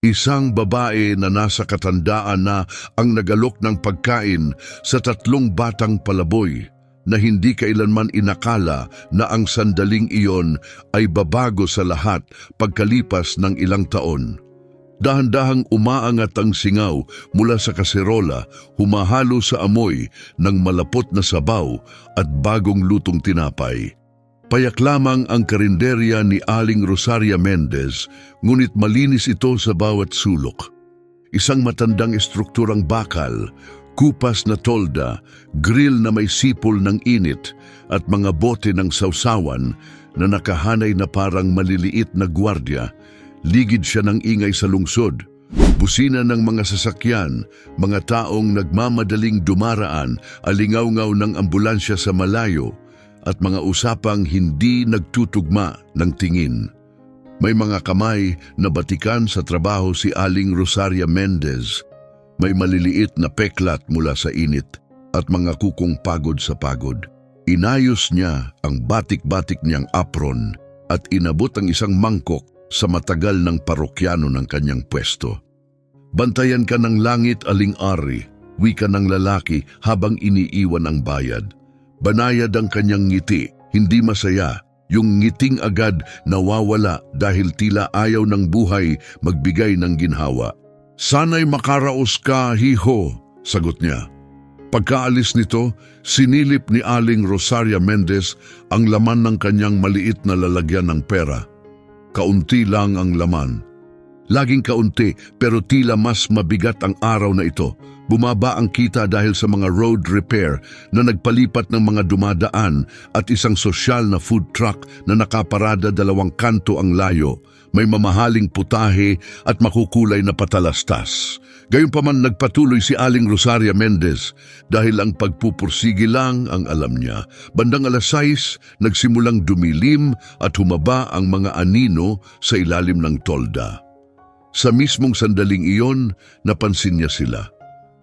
Isang babae na nasa katandaan na ang nagalok ng pagkain sa 3 batang palaboy na hindi kailanman inakala na ang sandaling iyon ay babago sa lahat pagkalipas ng ilang taon. Dahan-dahang umaangat ang singaw mula sa kaserola, humahalo sa amoy ng malapot na sabaw at bagong lutong tinapay. Payak lamang ang karinderya ni Aling Rosaria Mendez, ngunit malinis ito sa bawat sulok. Isang matandang estrukturang bakal, kupas na tolda, grill na may sipol ng init at mga bote ng sausawan na nakahanay na parang maliliit na gwardya. Ligid siya ng ingay sa lungsod. Busina ng mga sasakyan, mga taong nagmamadaling dumaraan, alingaw-ngaw ng ambulansya sa malayo, at mga usapang hindi nagtutugma ng tingin. May mga kamay na batikan sa trabaho si Aling Rosaria Mendez. May maliliit na peklat mula sa init at mga kukong pagod sa pagod. Inayos niya ang batik-batik niyang apron at inabot ang isang mangkok sa matagal ng parokyano ng kanyang pwesto. Bantayan ka ng langit, Aling Ari, wika ng lalaki habang iniiwan ang bayad. Banayad ang kanyang ngiti, hindi masaya. Yung ngiting agad nawawala dahil tila ayaw ng buhay magbigay ng ginhawa. Sana'y makaraos ka, hiho, sagot niya. Pagkaalis nito, sinilip ni Aling Rosaria Mendez ang laman ng kanyang maliit na lalagyan ng pera. Kaunti lang ang laman. Laging kaunti pero tila mas mabigat ang araw na ito. Bumaba ang kita dahil sa mga road repair na nagpalipat ng mga dumadaan at isang sosyal na food truck na nakaparada 2 kanto ang layo. May mamahaling putahe at makukulay na patalastas. Gayunpaman nagpatuloy si Aling Rosaria Mendez dahil ang pagpupursige lang ang alam niya. Bandang 6:00, nagsimulang dumilim at humaba ang mga anino sa ilalim ng tolda. Sa mismong sandaling iyon, napansin niya sila.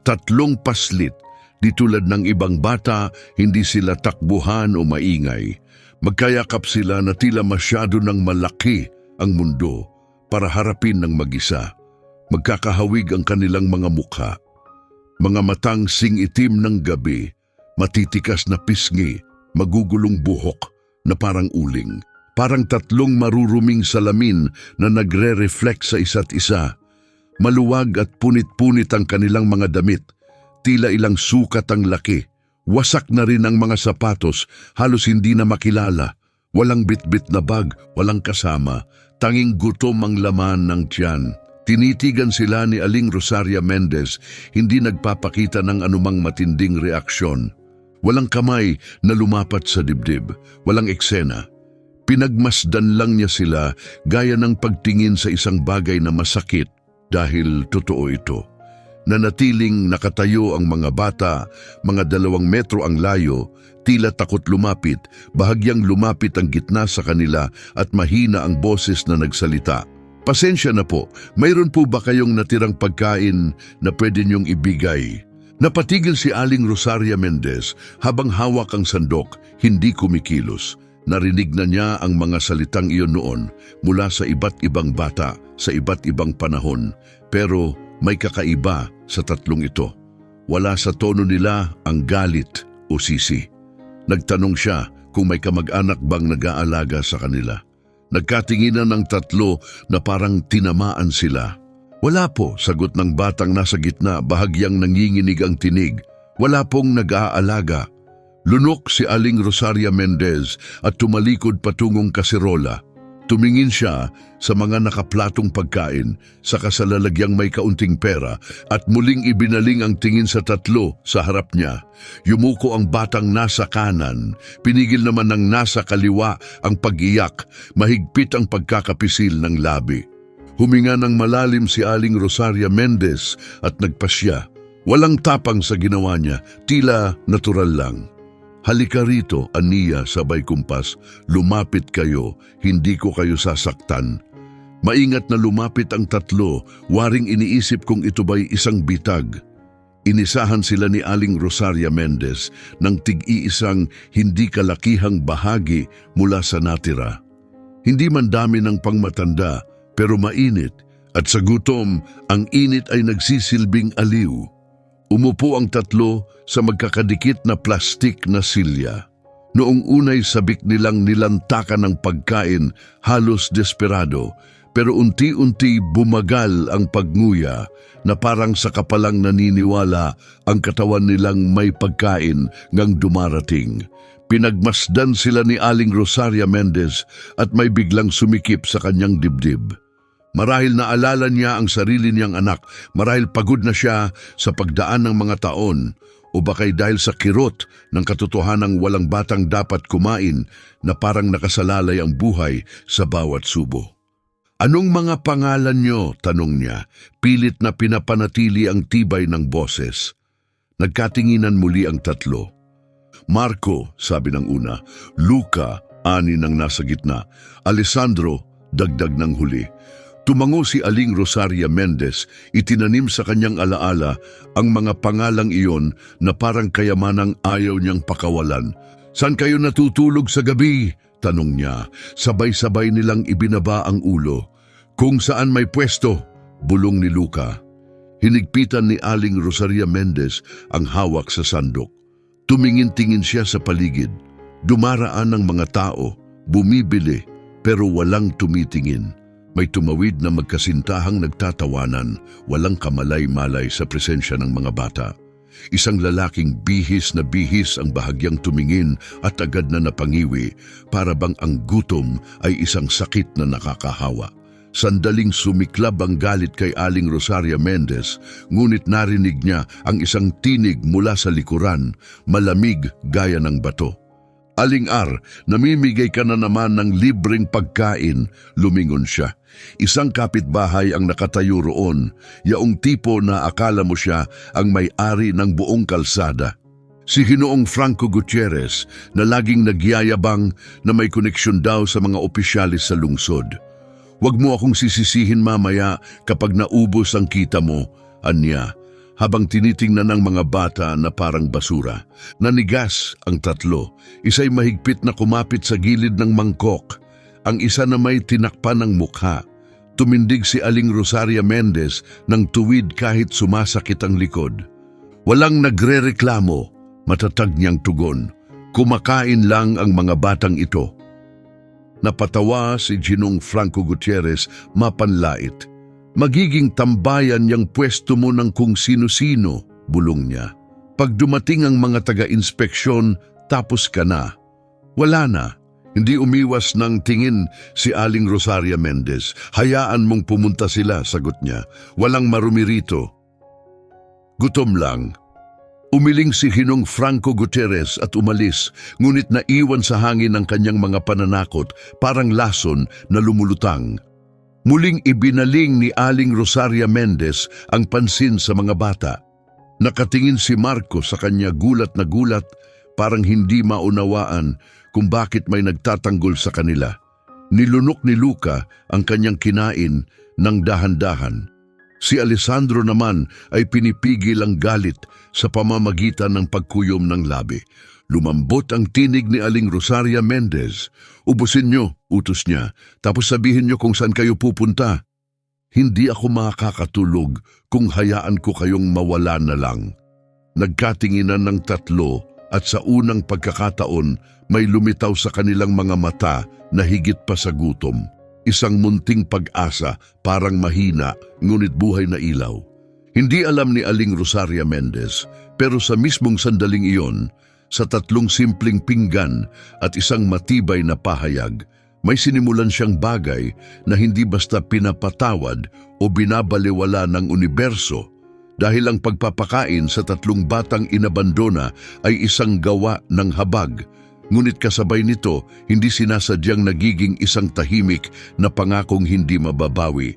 3 paslit, di tulad ng ibang bata, hindi sila takbuhan o maingay. Magkayakap sila na tila masyado ng malaki ang mundo para harapin ng mag-isa. Magkakahawig ang kanilang mga mukha. Mga matang sing-itim ng gabi, matitikas na pisngi, magugulong buhok na parang uling. Parang 3 maruruming salamin na nagre-reflect sa isa't isa. Maluwag at punit-punit ang kanilang mga damit. Tila ilang sukat ang laki. Wasak na rin ang mga sapatos, halos hindi na makilala. Walang bitbit na bag, walang kasama. Tanging gutom ang laman ng tiyan. Tinitigan sila ni Aling Rosaria Mendez, hindi nagpapakita ng anumang matinding reaksyon. Walang kamay na lumapat sa dibdib, walang eksena. Pinagmasdan lang niya sila gaya ng pagtingin sa isang bagay na masakit. Dahil totoo ito, nanatiling nakatayo ang mga bata, mga 2 metro ang layo, tila takot lumapit, bahagyang lumapit ang gitna sa kanila at mahina ang boses na nagsalita. Pasensya na po, mayroon po ba kayong natirang pagkain na pwede niyong ibigay? Napatigil si Aling Rosaria Mendez habang hawak ang sandok, hindi kumikilos. Narinig na niya ang mga salitang iyon noon mula sa iba't ibang bata sa iba't ibang panahon, pero may kakaiba sa 3 ito. Wala sa tono nila ang galit o sisi. Nagtanong siya kung may kamag-anak bang nag-aalaga sa kanila. Nagkatinginan ng 3 na parang tinamaan sila. Wala po, sagot ng batang nasa gitna, bahagyang nanginginig ang tinig. Wala pong nag-aalaga. Lunok si Aling Rosaria Mendez at tumalikod patungong kaserola. Tumingin siya sa mga nakaplatong pagkain, sa kasalalagyang may kaunting pera at muling ibinaling ang tingin sa 3 sa harap niya. Yumuko ang batang nasa kanan, pinigil naman ng nasa kaliwa ang pag-iyak, mahigpit ang pagkakapisil ng labi. Huminga ng malalim si Aling Rosaria Mendez at nagpasya. Walang tapang sa ginawa niya, tila natural lang. Halika rito, aniya, sabay kumpas. Lumapit kayo, hindi ko kayo sasaktan. Maingat na lumapit ang 3, waring iniisip kung ito ba'y isang bitag. Inisahan sila ni Aling Rosaria Mendez ng tig-iisang hindi kalakihang bahagi mula sa natira. Hindi man dami ng pangmatanda, pero mainit At sa gutom, ang init ay nagsisilbing aliw. Umupo ang tatlo sa magkakadikit na plastik na silya. Noong unay sabik nilang nilantakan ng pagkain, halos desperado, pero unti-unti bumagal ang pagnguya na parang sa kapalang naniniwala ang katawan nilang may pagkain ngang dumarating. Pinagmasdan sila ni Aling Rosaria Mendez at may biglang sumikip sa kanyang dibdib. Marahil naalala niya ang sarili niyang anak, marahil pagod na siya sa pagdaan ng mga taon, o baka'y dahil sa kirot ng katotohanang walang batang dapat kumain na parang nakasalalay ang buhay sa bawat subo. Anong mga pangalan niyo? Tanong niya, pilit na pinapanatili ang tibay ng boses. Nagkatinginan muli ang tatlo. Marco, sabi ng una. Luca, ani ng nasa gitna. Alessandro, dagdag ng huli. Tumango si Aling Rosaria Mendez, itinanim sa kanyang alaala ang mga pangalang iyon na parang kayamanang ayaw niyang pakawalan. Saan kayo natutulog sa gabi? Tanong niya. Sabay-sabay nilang ibinaba ang ulo. Kung saan may pwesto, bulong ni Luca. Hinigpitan ni Aling Rosaria Mendez ang hawak sa sandok. Tumingin-tingin siya sa paligid. Dumaraan ang mga tao, bumibili, pero walang tumitingin. May tumawid na magkasintahang nagtatawanan, walang kamalay-malay sa presensya ng mga bata. Isang lalaking bihis na bihis ang bahagyang tumingin at agad na napangiwi, para bang ang gutom ay isang sakit na nakakahawa. Sandaling sumiklab ang galit kay Aling Rosaria Mendez, ngunit narinig niya ang isang tinig mula sa likuran, malamig gaya ng bato. Aling Ar, namimigay ka na naman ng libreng pagkain, lumingon siya. Isang kapitbahay ang nakatayo roon, yaong tipo na akala mo siya ang may-ari ng buong kalsada. Si Ginoong Franco Gutierrez na laging nagyayabang na may koneksyon daw sa mga opisyalis sa lungsod. Huwag mo akong sisisihin mamaya kapag naubos ang kita mo, anya. Habang tinitingnan ng mga bata na parang basura. Nanigas ang tatlo, isa'y mahigpit na kumapit sa gilid ng mangkok, ang isa na may tinakpan ng mukha. Tumindig si Aling Rosaria Mendez ng tuwid kahit sumasakit ang likod. Walang nagrereklamo, matatag niyang tugon. Kumakain lang ang mga batang ito. Napatawa si Ginong Franco Gutierrez, mapanlait. Magiging tambayan yang pwesto mo ng kung sino-sino, bulong niya. Pag dumating ang mga taga-inspeksyon, tapos ka na. Wala na. Hindi umiwas ng tingin si Aling Rosaria Mendez. Hayaan mong pumunta sila, sagot niya. Walang marumi rito. Gutom lang. Umiling si Ginong Franco Gutierrez at umalis, ngunit naiwan sa hangin ang kanyang mga pananakot, parang lason na lumulutang. Muling ibinaling ni Aling Rosaria Mendez ang pansin sa mga bata. Nakatingin si Marco sa kanya gulat na gulat, parang hindi maunawaan kung bakit may nagtatanggol sa kanila. Nilunok ni Luca ang kanyang kinain ng dahan-dahan. Si Alessandro naman ay pinipigil ang galit sa pamamagitan ng pagkuyom ng labi. Lumambot ang tinig ni Aling Rosaria Mendez. Ubusin niyo, utos niya, tapos sabihin niyo kung saan kayo pupunta. Hindi ako makakatulog kung hayaan ko kayong mawala na lang. Nagkatinginan ng tatlo at sa unang pagkakataon may lumitaw sa kanilang mga mata na higit pa sa gutom. Isang munting pag-asa, parang mahina, ngunit buhay na ilaw. Hindi alam ni Aling Rosaria Mendez, pero sa mismong sandaling iyon, sa tatlong simpleng pinggan at isang matibay na pahayag, may sinimulan siyang bagay na hindi basta pinapatawad o binabaliwala ng universo, dahil ang pagpapakain sa tatlong batang inabandona ay isang gawa ng habag. Ngunit kasabay nito, hindi sinasadyang nagiging isang tahimik na pangakong hindi mababawi.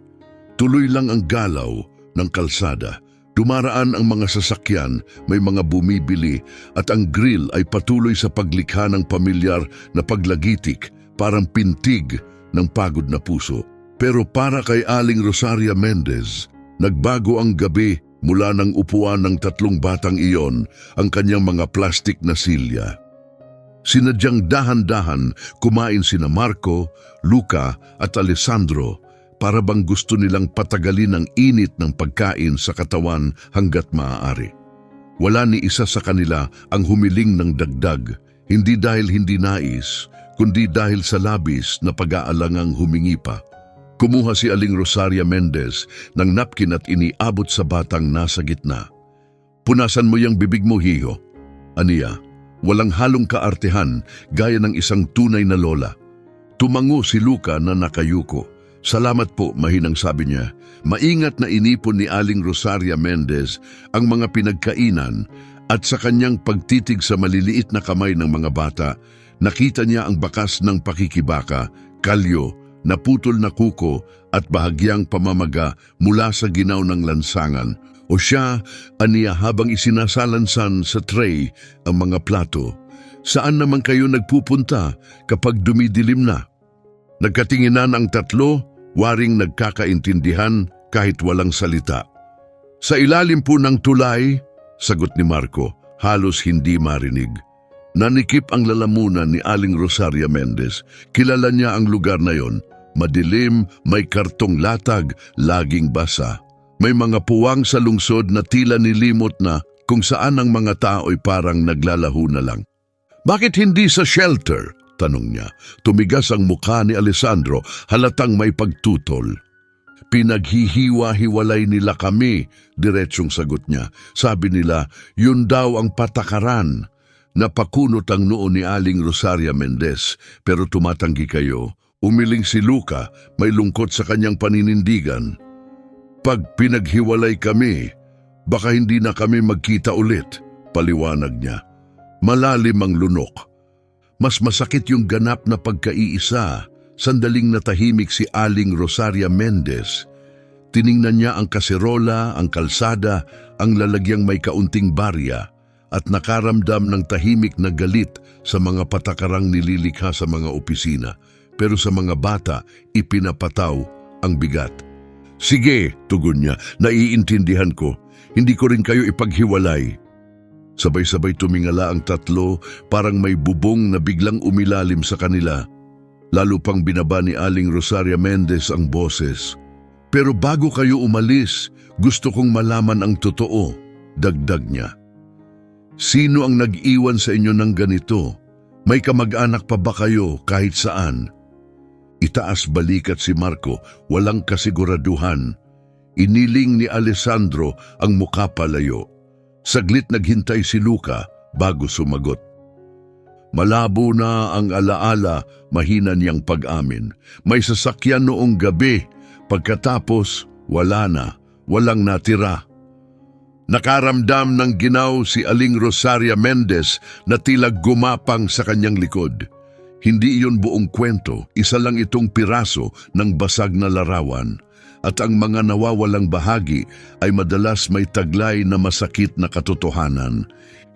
Tuloy lang ang galaw ng kalsada. Dumaraan ang mga sasakyan, may mga bumibili, at ang grill ay patuloy sa paglikha ng pamilyar na paglagitik, parang pintig ng pagod na puso. Pero para kay Aling Rosaria Mendez, nagbago ang gabi mula ng upuan ng tatlong batang iyon, ang kanyang mga plastik na silya. Sinadyang dahan-dahan kumain sina Marco, Luca at Alessandro, para bang gusto nilang patagalin ang init ng pagkain sa katawan hanggat maaari. Wala ni isa sa kanila ang humiling ng dagdag, hindi dahil hindi nais, kundi dahil sa labis na pag-aalangang humingi pa. Kumuha si Aling Rosaria Mendez ng napkin at iniabot sa batang nasa gitna. Punasan mo yung bibig mo, hiho. Aniya, walang halong kaartehan gaya ng isang tunay na lola. Tumango si Luca na nakayuko. Salamat po, mahinang sabi niya. Maingat na inipon ni Aling Rosaria Mendez ang mga pinagkainan at sa kanyang pagtitig sa maliliit na kamay ng mga bata, nakita niya ang bakas ng pakikibaka, kalyo, naputol na kuko at bahagyang pamamaga mula sa ginaw ng lansangan. O siya, aniya habang isinasalansan sa tray ang mga plato. Saan naman kayo nagpupunta kapag dumidilim na? Nagkatinginan ang tatlo, waring nagkakaintindihan kahit walang salita. Sa ilalim po ng tulay, sagot ni Marco, halos hindi marinig. Nanikip ang lalamunan ni Aling Rosaria Mendez. Kilala niya ang lugar na yon. Madilim, may kartong latag, laging basa. May mga puwang sa lungsod na tila nilimot na kung saan ang mga tao'y parang naglalaho na lang. Bakit hindi sa shelter? Tanong niya. Tumigas ang mukha ni Alessandro, halatang may pagtutol. Pinaghihiwa-hiwalay nila kami, diretsyong sagot niya. Sabi nila, yun daw ang patakaran. Napakunot ang noo ni Aling Rosaria Mendez, pero tumatanggi kayo. Umiling si Luca, may lungkot sa kanyang paninindigan. Pag pinaghiwalay kami, baka hindi na kami magkita ulit, paliwanag niya. Malalim ang lunok. Mas masakit yung ganap na pagkaiisa. Sandaling natahimik si Aling Rosaria Mendez. Tiningnan niya ang kaserola, ang kalsada, ang lalagyang may kaunting barya at nakaramdam ng tahimik na galit sa mga patakarang nililikha sa mga opisina. Pero sa mga bata, ipinapataw ang bigat. Sige, tugon niya, naiintindihan ko. Hindi ko rin kayo ipaghiwalay. Sabay-sabay tumingala ang tatlo, parang may bubong na biglang umilalim sa kanila. Lalo pang binaba ni Aling Rosaria Mendez ang boses. Pero bago kayo umalis, gusto kong malaman ang totoo, dagdag niya. Sino ang nag-iwan sa inyo ng ganito? May kamag-anak pa ba kayo kahit saan? Itaas balikat si Marco, walang kasiguraduhan. Iniling ni Alessandro ang mukha palayo. Saglit naghintay si Luca bago sumagot. Malabo na ang alaala, mahina niyang pag-amin. May sasakyan noong gabi, pagkatapos wala na, walang natira. Nakaramdam ng ginaw si Aling Rosaria Mendez na tila gumapang sa kanyang likod. Hindi iyon buong kwento, isa lang itong piraso ng basag na larawan. At ang mga nawawalang bahagi ay madalas may taglay na masakit na katotohanan.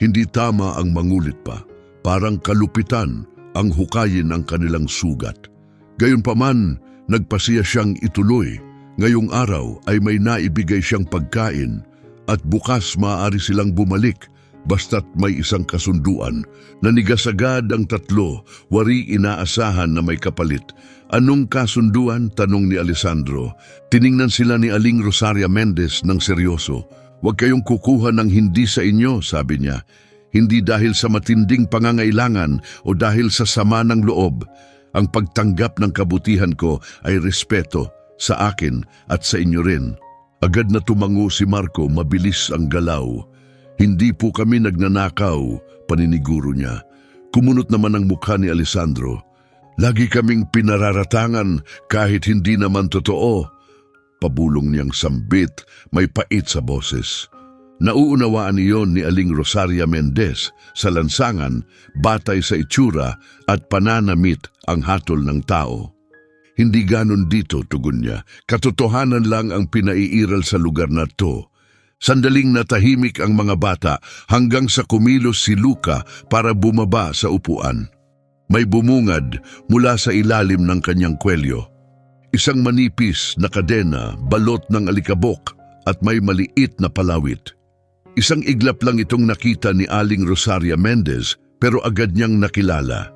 Hindi tama ang mangulit pa. Parang kalupitan ang hukayin ang kanilang sugat. Gayunpaman, nagpasiya siyang ituloy. Ngayong araw ay may naibigay siyang pagkain at bukas maaari silang bumalik basta't may isang kasunduan. Nanigas agad ang tatlo, wari inaasahan na may kapalit. Anong kasunduan? Tanong ni Alessandro. Tiningnan sila ni Aling Rosaria Mendez ng seryoso. Huwag kayong kukuha ng hindi sa inyo, sabi niya. Hindi dahil sa matinding pangangailangan o dahil sa sama ng loob. Ang pagtanggap ng kabutihan ko ay respeto sa akin at sa inyo rin. Agad na tumango si Marco, mabilis ang galaw. Hindi po kami nagnanakaw, paniniguro niya. Kumunot naman ang mukha ni Alessandro. Lagi kaming pinararatangan kahit hindi naman totoo. Pabulong niyang sambit, may pait sa boses. Nauunawaan niyon ni Aling Rosaria Mendez sa lansangan, batay sa itsura at pananamit ang hatol ng tao. Hindi ganon dito, tugon niya. Katotohanan lang ang pinaiiral sa lugar na to. Sandaling natahimik ang mga bata hanggang sa kumilos si Luca para bumaba sa upuan. May bumungad mula sa ilalim ng kanyang kwelyo. Isang manipis na kadena, balot ng alikabok at may maliit na palawit. Isang iglap lang itong nakita ni Aling Rosaria Mendez pero agad niyang nakilala.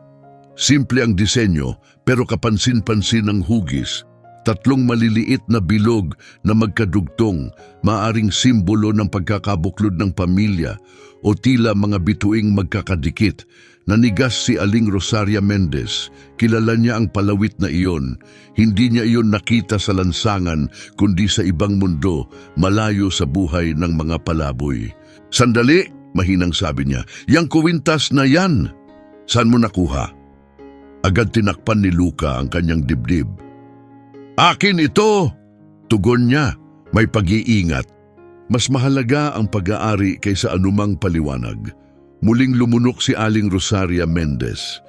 Simple ang disenyo pero kapansin-pansin ang hugis. Tatlong maliliit na bilog na magkadugtong, maaring simbolo ng pagkakabuklod ng pamilya o tila mga bituing magkakadikit. Nanigas si Aling Rosaria Mendez. Kilala niya ang palawit na iyon. Hindi niya iyon nakita sa lansangan kundi sa ibang mundo, malayo sa buhay ng mga palaboy. "Sandali," mahinang sabi niya. "Yang kuwintas na yan. Saan mo nakuha?" Agad tinakpan ni Luca ang kanyang dibdib. "Akin ito!" tugon niya, may pag-iingat. Mas mahalaga ang pag-aari kaysa anumang paliwanag. Muling lumunok si Aling Rosaria Mendez.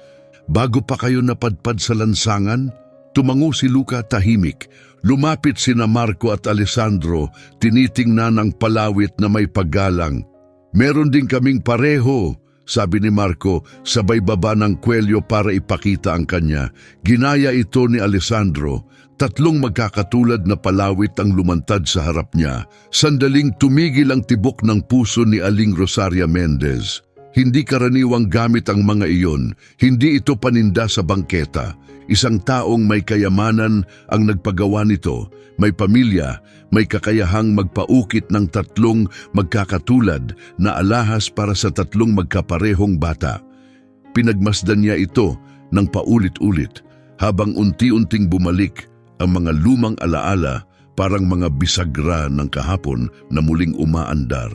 "Bago pa kayo napadpad sa lansangan?" Tumango si Luca tahimik. Lumapit sina Marco at Alessandro, tinitingnan ang palawit na may paggalang. "Meron din kaming pareho," sabi ni Marco, sabay baba ng kwelyo para ipakita ang kanya. Ginaya ito ni Alessandro. Tatlong magkakatulad na palawit ang lumantad sa harap niya. Sandaling tumigil ang tibok ng puso ni Aling Rosaria Mendez. Hindi karaniwang gamit ang mga iyon. Hindi ito paninda sa bangketa. Isang taong may kayamanan ang nagpagawa nito. May pamilya, may kakayahang magpaukit ng tatlong magkakatulad na alahas para sa tatlong magkaparehong bata. Pinagmasdan niya ito ng paulit-ulit habang unti-unting bumalik ang mga lumang alaala, parang mga bisagra ng kahapon na muling umaandar.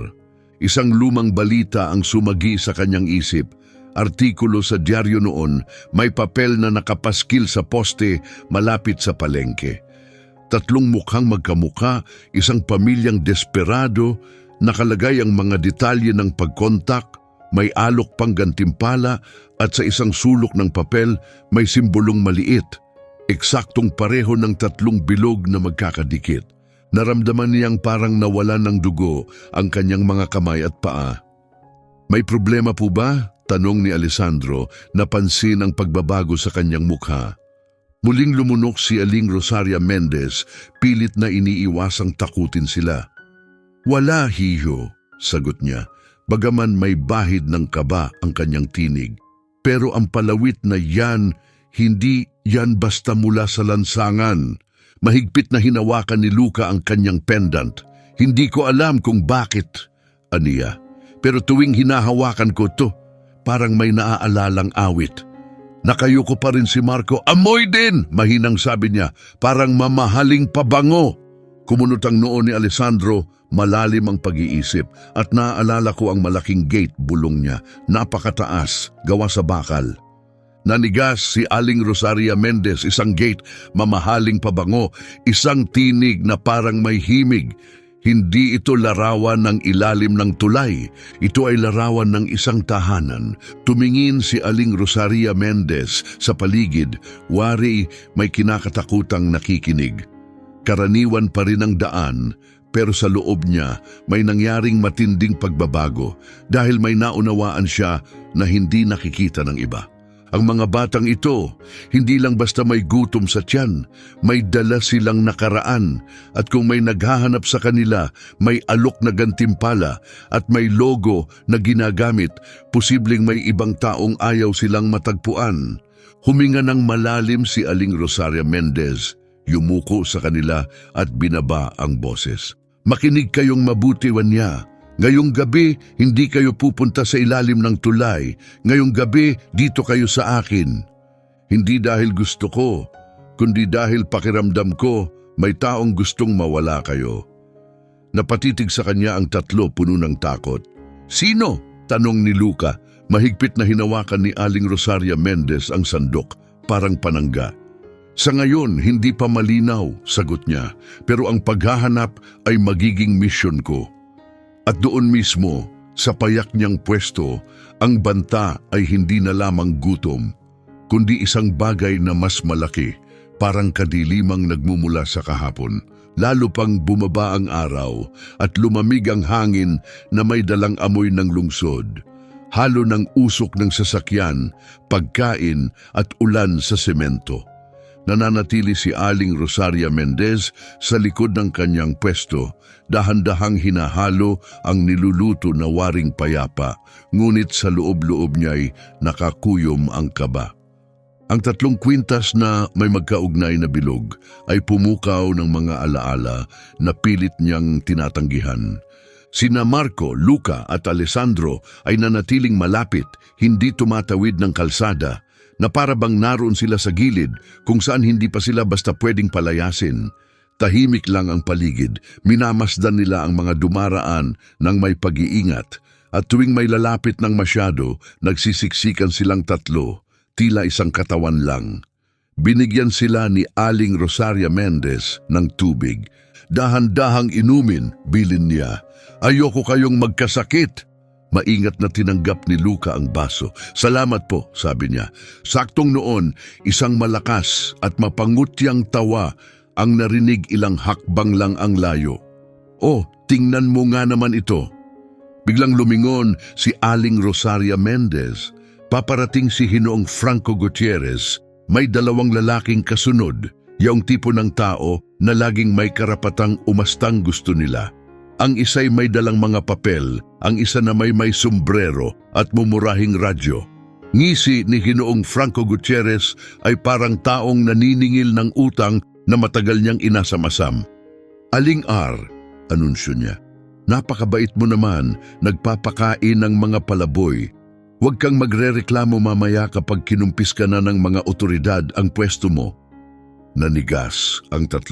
Isang lumang balita ang sumagi sa kanyang isip. Artikulo sa dyaryo noon, may papel na nakapaskil sa poste malapit sa palengke. Tatlong mukhang magkamukha, isang pamilyang desperado, nakalagay ang mga detalye ng pagkontak, may alok pang gantimpala at sa isang sulok ng papel may simbolong maliit. Eksaktong pareho ng tatlong bilog na magkakadikit. Naramdaman niyang parang nawalan ng dugo ang kanyang mga kamay at paa. "May problema po ba?" tanong ni Alessandro, napansin ang pagbabago sa kanyang mukha. Muling lumunok si Aling Rosaria Mendez, pilit na iniiwasang takutin sila. "Wala, hiho," sagot niya, bagaman may bahid ng kaba ang kanyang tinig. "Pero ang palawit na yan, hindi yan basta mula sa lansangan." Mahigpit na hinawakan ni Luca ang kanyang pendant. "Hindi ko alam kung bakit," aniya. "Pero tuwing hinahawakan ko to, parang may naaalalang awit." "Nakayuko pa rin si Marco." "Amoy din!" mahinang sabi niya. "Parang mamahaling pabango." Kumunot ang noo ni Alessandro, malalim ang pag-iisip, at naaalala ko ang malaking gate, bulong niya, napakataas, gawa sa bakal. Nanigas si Aling Rosaria Mendez, isang gate, mamahaling pabango, isang tinig na parang may himig. Hindi ito larawan ng ilalim ng tulay, ito ay larawan ng isang tahanan. Tumingin si Aling Rosaria Mendez sa paligid, wari may kinakatakutang nakikinig. Karaniwan pa rin ang daan, pero sa loob niya may nangyaring matinding pagbabago dahil may naunawaan siya na hindi nakikita ng iba. Ang mga batang ito, hindi lang basta may gutom sa tiyan, may dala silang nakaraan, at kung may naghahanap sa kanila, may alok na gantimpala at may logo na ginagamit, posibleng may ibang taong ayaw silang matagpuan. Huminga ng malalim si Aling Rosaria Mendez, yumuko sa kanila at binaba ang boses. "Makinig kayong mabuti, Wanya. Ngayong gabi, hindi kayo pupunta sa ilalim ng tulay. Ngayong gabi, dito kayo sa akin. Hindi dahil gusto ko, kundi dahil pakiramdam ko may taong gustong mawala kayo." Napatitig sa kanya ang tatlo, puno ng takot. "Sino?" tanong ni Luca. Mahigpit na hinawakan ni Aling Rosaria Mendez ang sandok, parang panangga. "Sa ngayon, hindi pa malinaw," sagot niya, "pero ang paghahanap ay magiging misyon ko." At doon mismo, sa payak niyang pwesto, ang banta ay hindi na lamang gutom, kundi isang bagay na mas malaki, parang kadilimang nagmumula sa kahapon. Lalo pang bumaba ang araw at lumamig ang hangin na may dalang amoy ng lungsod. Halo ng usok ng sasakyan, pagkain at ulan sa semento. Nananatili si Aling Rosaria Mendez sa likod ng kanyang pwesto, dahan-dahang hinahalo ang niluluto na waring payapa, ngunit sa loob-loob niya'y nakakuyom ang kaba. Ang 3 kwintas na may magkaugnay na bilog ay pumukaw ng mga alaala na pilit niyang tinatanggihan. Sina Marco, Luca at Alessandro ay nanatiling malapit, hindi tumatawid ng kalsada, na para bang naroon sila sa gilid kung saan hindi pa sila basta pwedeng palayasin. Tahimik lang ang paligid, minamasdan nila ang mga dumaraan ng may pag-iingat, at tuwing may lalapit ng masyado, nagsisiksikan silang tatlo, tila isang katawan lang. Binigyan sila ni Aling Rosaria Mendez ng tubig. Dahan-dahang inumin, bilin niya. Ayoko kayong magkasakit. Maingat na tinanggap ni Luca ang baso. Salamat po, sabi niya. Saktong noon, isang malakas at mapangutyang tawa ang narinig ilang hakbang lang ang layo. Oh, tingnan mo nga naman ito. Biglang lumingon si Aling Rosaria Mendez. Paparating si Ginoong Franco Gutierrez, may 2 lalaking kasunod, yung tipo ng tao na laging may karapatang umastang gusto nila. Ang isa'y may dalang mga papel, ang isa na may sombrero at mumurahing radyo. Ngisi ni Ginoong Franco Gutierrez ay parang taong naniningil ng utang na matagal niyang inasamasam. Aling R, anunsyo niya, napakabait mo naman, nagpapakain ng mga palaboy. Huwag kang magrereklamo mamaya kapag kinumpis ka na ng mga otoridad ang pwesto mo. Nanigas ang 3.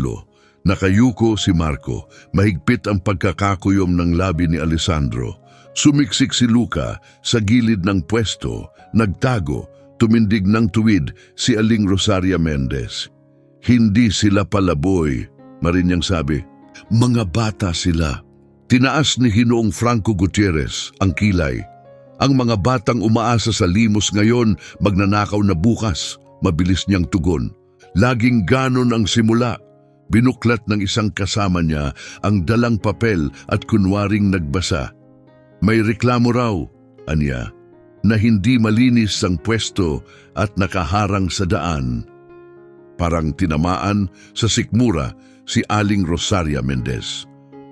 Nakayuko si Marco, mahigpit ang pagkakakuyom ng labi ni Alessandro. Sumiksik si Luca sa gilid ng pwesto, nagtago, tumindig ng tuwid si Aling Rosaria Mendez. Hindi sila palaboy, marinyang sabi. Mga bata sila. Tinaas ni Ginoong Franco Gutierrez ang kilay. Ang mga batang umaasa sa limos ngayon, magnanakaw na bukas, mabilis niyang tugon. Laging ganon ang simula. Binuklat ng isang kasama niya ang dalang papel at kunwaring nagbasa. May reklamo raw, anya, na hindi malinis ang pwesto at nakaharang sa daan. Parang tinamaan sa sikmura si Aling Rosaria Mendez.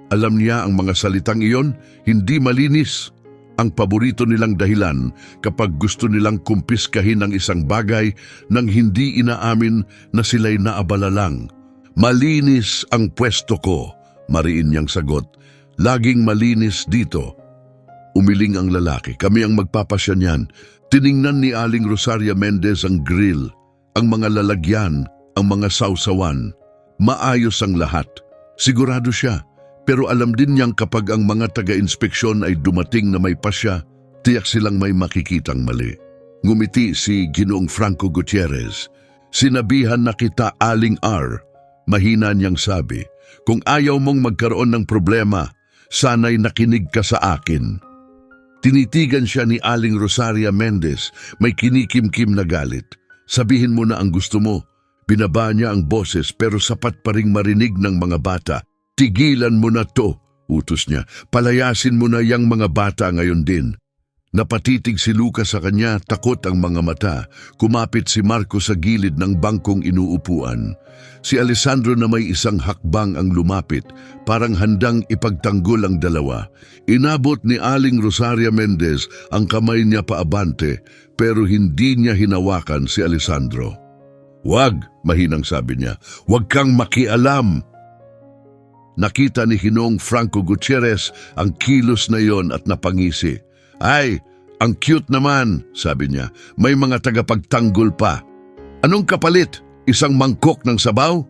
Alam niya ang mga salitang iyon, hindi malinis. Ang paborito nilang dahilan kapag gusto nilang kumpiskahin ang isang bagay nang hindi inaamin na sila'y naabala lang. Malinis ang pwesto ko, mariin niyang sagot. Laging malinis dito. Umiling ang lalaki, kami ang magpapasya niyan. Tiningnan ni Aling Rosaria Mendez ang grill, ang mga lalagyan, ang mga sausawan. Maayos ang lahat. Sigurado siya. Pero alam din niyang kapag ang mga taga-inspeksyon ay dumating na may pasya, tiyak silang may makikitang mali. Ngumiti si Ginoong Franco Gutierrez. Sinabihan na kita, Aling R. Mahina niyang sabi, kung ayaw mong magkaroon ng problema, sana'y nakinig ka sa akin. Tinitigan siya ni Aling Rosaria Mendez, may kinikimkim na galit. Sabihin mo na ang gusto mo. Binaba niya ang boses pero sapat pa ring marinig ng mga bata. Tigilan mo na to, utos niya. Palayasin mo na yang mga bata ngayon din. Napatitig si Luca sa kanya, takot ang mga mata. Kumapit si Marco sa gilid ng bangkong inuupuan. Si Alessandro na may isang hakbang ang lumapit, parang handang ipagtanggol ang dalawa. Inabot ni Aling Rosaria Mendez ang kamay niya paabante, pero hindi niya hinawakan si Alessandro. Wag, mahinang sabi niya, wag kang makialam. Nakita ni Ginoong Franco Gutierrez ang kilos na yon at napangisi. Ay, ang cute naman, sabi niya. May mga tagapagtanggol pa. Anong kapalit? Isang mangkok ng sabaw?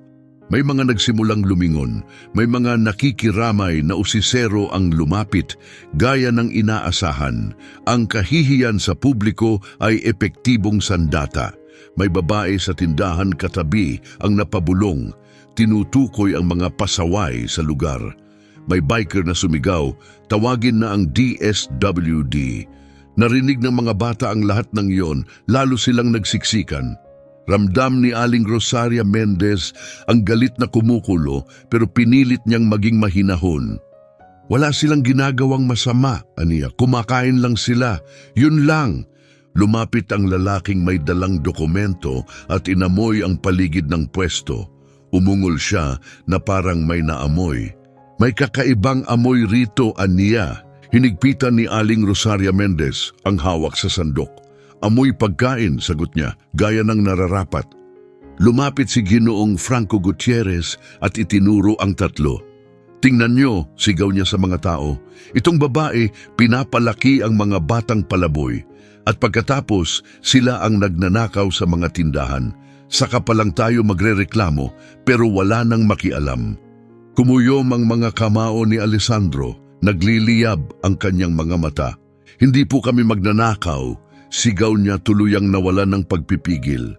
May mga nagsimulang lumingon. May mga nakikiramay na usisero ang lumapit, gaya ng inaasahan. Ang kahihiyan sa publiko ay epektibong sandata. May babae sa tindahan katabi ang napabulong. Tinutukoy ang mga pasaway sa lugar. May biker na sumigaw, tawagin na ang DSWD. Narinig ng mga bata ang lahat ng iyon, lalo silang nagsiksikan. Ramdam ni Aling Rosaria Mendez ang galit na kumukulo pero pinilit niyang maging mahinahon. Wala silang ginagawang masama, aniya. Kumakain lang sila. Yun lang. Lumapit ang lalaking may dalang dokumento at inamoy ang paligid ng pwesto. Umungol siya na parang may naamoy. May kakaibang amoy rito, aniya. Hinigpitan ni Aling Rosaria Mendez ang hawak sa sandok. Amoy pagkain, sagot niya, gaya ng nararapat. Lumapit si Ginoong Franco Gutierrez at itinuro ang tatlo. Tingnan niyo, sigaw niya sa mga tao. Itong babae, pinapalaki ang mga batang palaboy. At pagkatapos, sila ang nagnanakaw sa mga tindahan. Saka pa lang tayo magrereklamo, pero wala nang makialam. Kumuyom ang mga kamao ni Alessandro, nagliliyab ang kanyang mga mata. Hindi po kami magnanakaw, sigaw niya tuluyang nawala ng pagpipigil.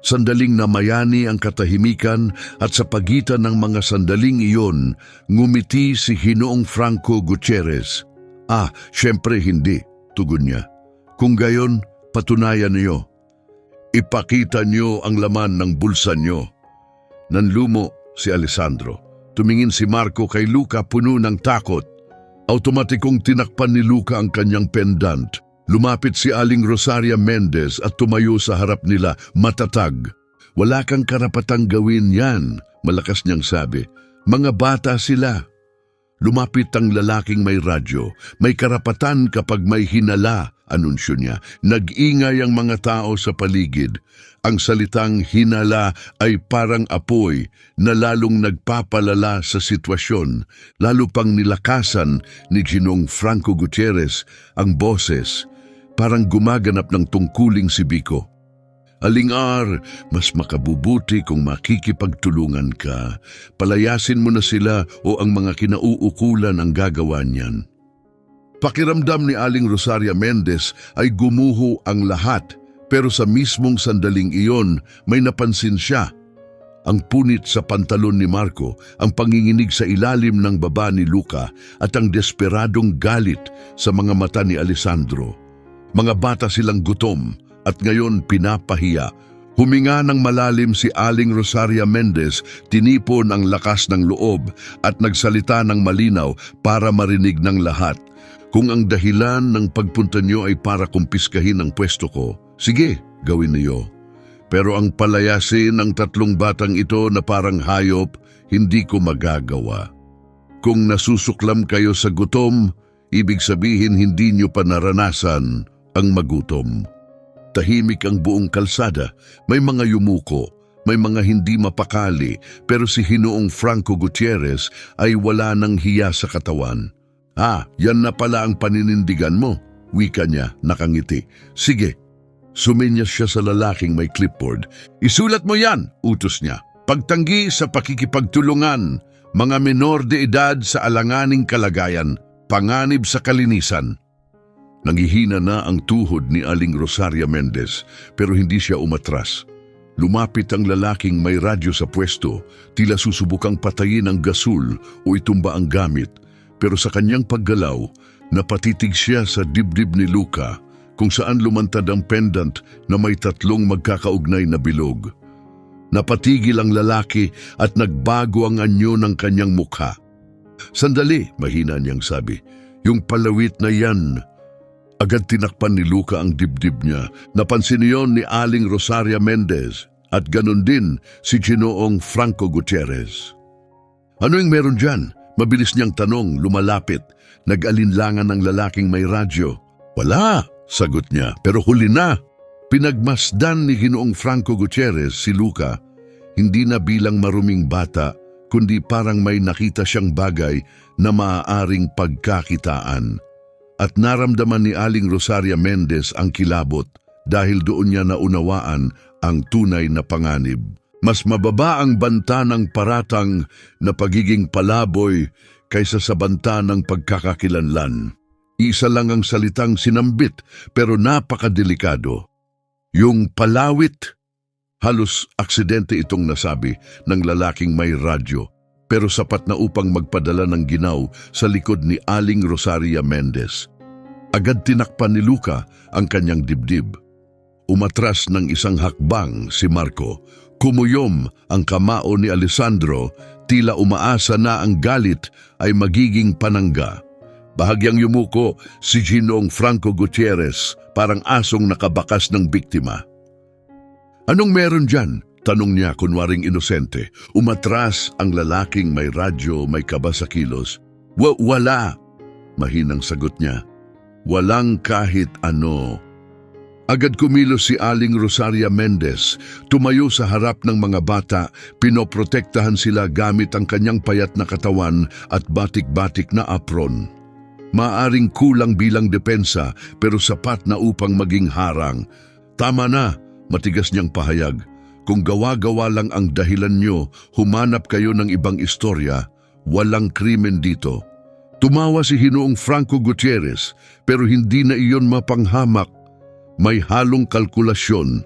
Sandaling namayani ang katahimikan at sa pagitan ng mga sandaling iyon, ngumiti si Ginoong Franco Gutierrez. Syempre hindi, tugon niya. Kung gayon, patunayan niyo. Ipakita niyo ang laman ng bulsa niyo. Nanlumo si Alessandro. Tumingin si Marco kay Luca puno ng takot. Automatikong tinakpan ni Luca ang kanyang pendant. Lumapit si Aling Rosaria Mendez at tumayo sa harap nila, matatag. Wala kang karapatang gawin yan, malakas niyang sabi. Mga bata sila. Lumapit ang lalaking may radyo. May karapatan kapag may hinala, anunsyo niya. Nag-ingay ang mga tao sa paligid. Ang salitang hinala ay parang apoy na lalong nagpapalala sa sitwasyon. Lalo pang nilakasan ni Ginoong Franco Gutierrez ang boses. Parang gumaganap ng tungkuling si Biko. Aling-ar, mas makabubuti kung makikipagtulungan ka. Palayasin mo na sila o ang mga kinauukulan ang gagawa niyan. Pakiramdam ni Aling Rosaria Mendez ay gumuho ang lahat, pero sa mismong sandaling iyon may napansin siya. Ang punit sa pantalon ni Marco, ang panginginig sa ilalim ng baba ni Luca at ang desperadong galit sa mga mata ni Alessandro. Mga bata silang gutom at ngayon pinapahiya. Huminga ng malalim si Aling Rosaria Mendez, tinipon ang lakas ng loob at nagsalita ng malinaw para marinig ng lahat. Kung ang dahilan ng pagpunta niyo ay para kumpiskahin ang pwesto ko, sige, gawin niyo. Pero ang palayasin ng tatlong batang ito na parang hayop, hindi ko magagawa. Kung nasusuklam kayo sa gutom, ibig sabihin hindi niyo pa naranasan ang magutom. Tahimik ang buong kalsada, may mga yumuko, may mga hindi mapakali, pero si Ginoong Franco Gutierrez ay wala ng hiya sa katawan. Yan na pala ang paninindigan mo, wika niya, nakangiti. Sige, suminyas siya sa lalaking may clipboard. Isulat mo yan, utos niya. Pagtanggi sa pakikipagtulungan, mga menor de edad sa alanganing kalagayan, panganib sa kalinisan. Nangihina na ang tuhod ni Aling Rosaria Mendez, pero hindi siya umatras. Lumapit ang lalaking may radyo sa pwesto, tila susubukang patayin ang gasul o itumba ang gamit. Pero sa kanyang paggalaw, napatitig siya sa dibdib ni Luca, kung saan lumantad ang pendant na may tatlong magkakaugnay na bilog. Napatigil ang lalaki at nagbago ang anyo ng kanyang mukha. Sandali, mahina niyang sabi, yung palawit na yan. Agad tinakpan ni Luca ang dibdib niya. Napansin niyon ni Aling Rosaria Mendez at ganun din si Ginoong Franco Gutierrez. Ano yung meron dyan? Mabilis niyang tanong, lumalapit. Nag-alinlangan ng lalaking may radyo. Wala, sagot niya, pero huli na. Pinagmasdan ni Ginoong Franco Gutierrez si Luca, hindi na bilang maruming bata, kundi parang may nakita siyang bagay na maaaring pagkakitaan. At naramdaman ni Aling Rosaria Mendez ang kilabot dahil doon niya naunawaan ang tunay na panganib. Mas mababa ang banta ng paratang na pagiging palaboy kaysa sa banta ng pagkakakilanlan. Isa lang ang salitang sinambit pero napakadelikado. Yung palawit, halos aksidente itong nasabi ng lalaking may radyo, pero sapat na upang magpadala ng ginaw sa likod ni Aling Rosaria Mendez. Agad tinakpan ni Luca ang kanyang dibdib. Umatras ng isang hakbang si Marco. Kumuyom ang kamao ni Alessandro, tila umaasa na ang galit ay magiging panangga. Bahagyang yumuko si Ginoong Franco Gutierrez, parang asong nakabakas ng biktima. Anong meron dyan? Tanong niya kunwaring inosente. Umatras ang lalaking may radyo, may kaba sa kilos. Wala, mahinang sagot niya. Walang kahit ano. Agad kumilos si Aling Rosaria Mendez, tumayo sa harap ng mga bata, pinoprotektahan sila gamit ang kanyang payat na katawan at batik-batik na apron. Maaring kulang bilang depensa pero sapat na upang maging harang. Tama na, matigas niyang pahayag. Kung gawa-gawa lang ang dahilan niyo, humanap kayo ng ibang istorya, walang krimen dito. Tumawa si Hinoong Franco Gutierrez pero hindi na iyon mapanghamak. May halong kalkulasyon.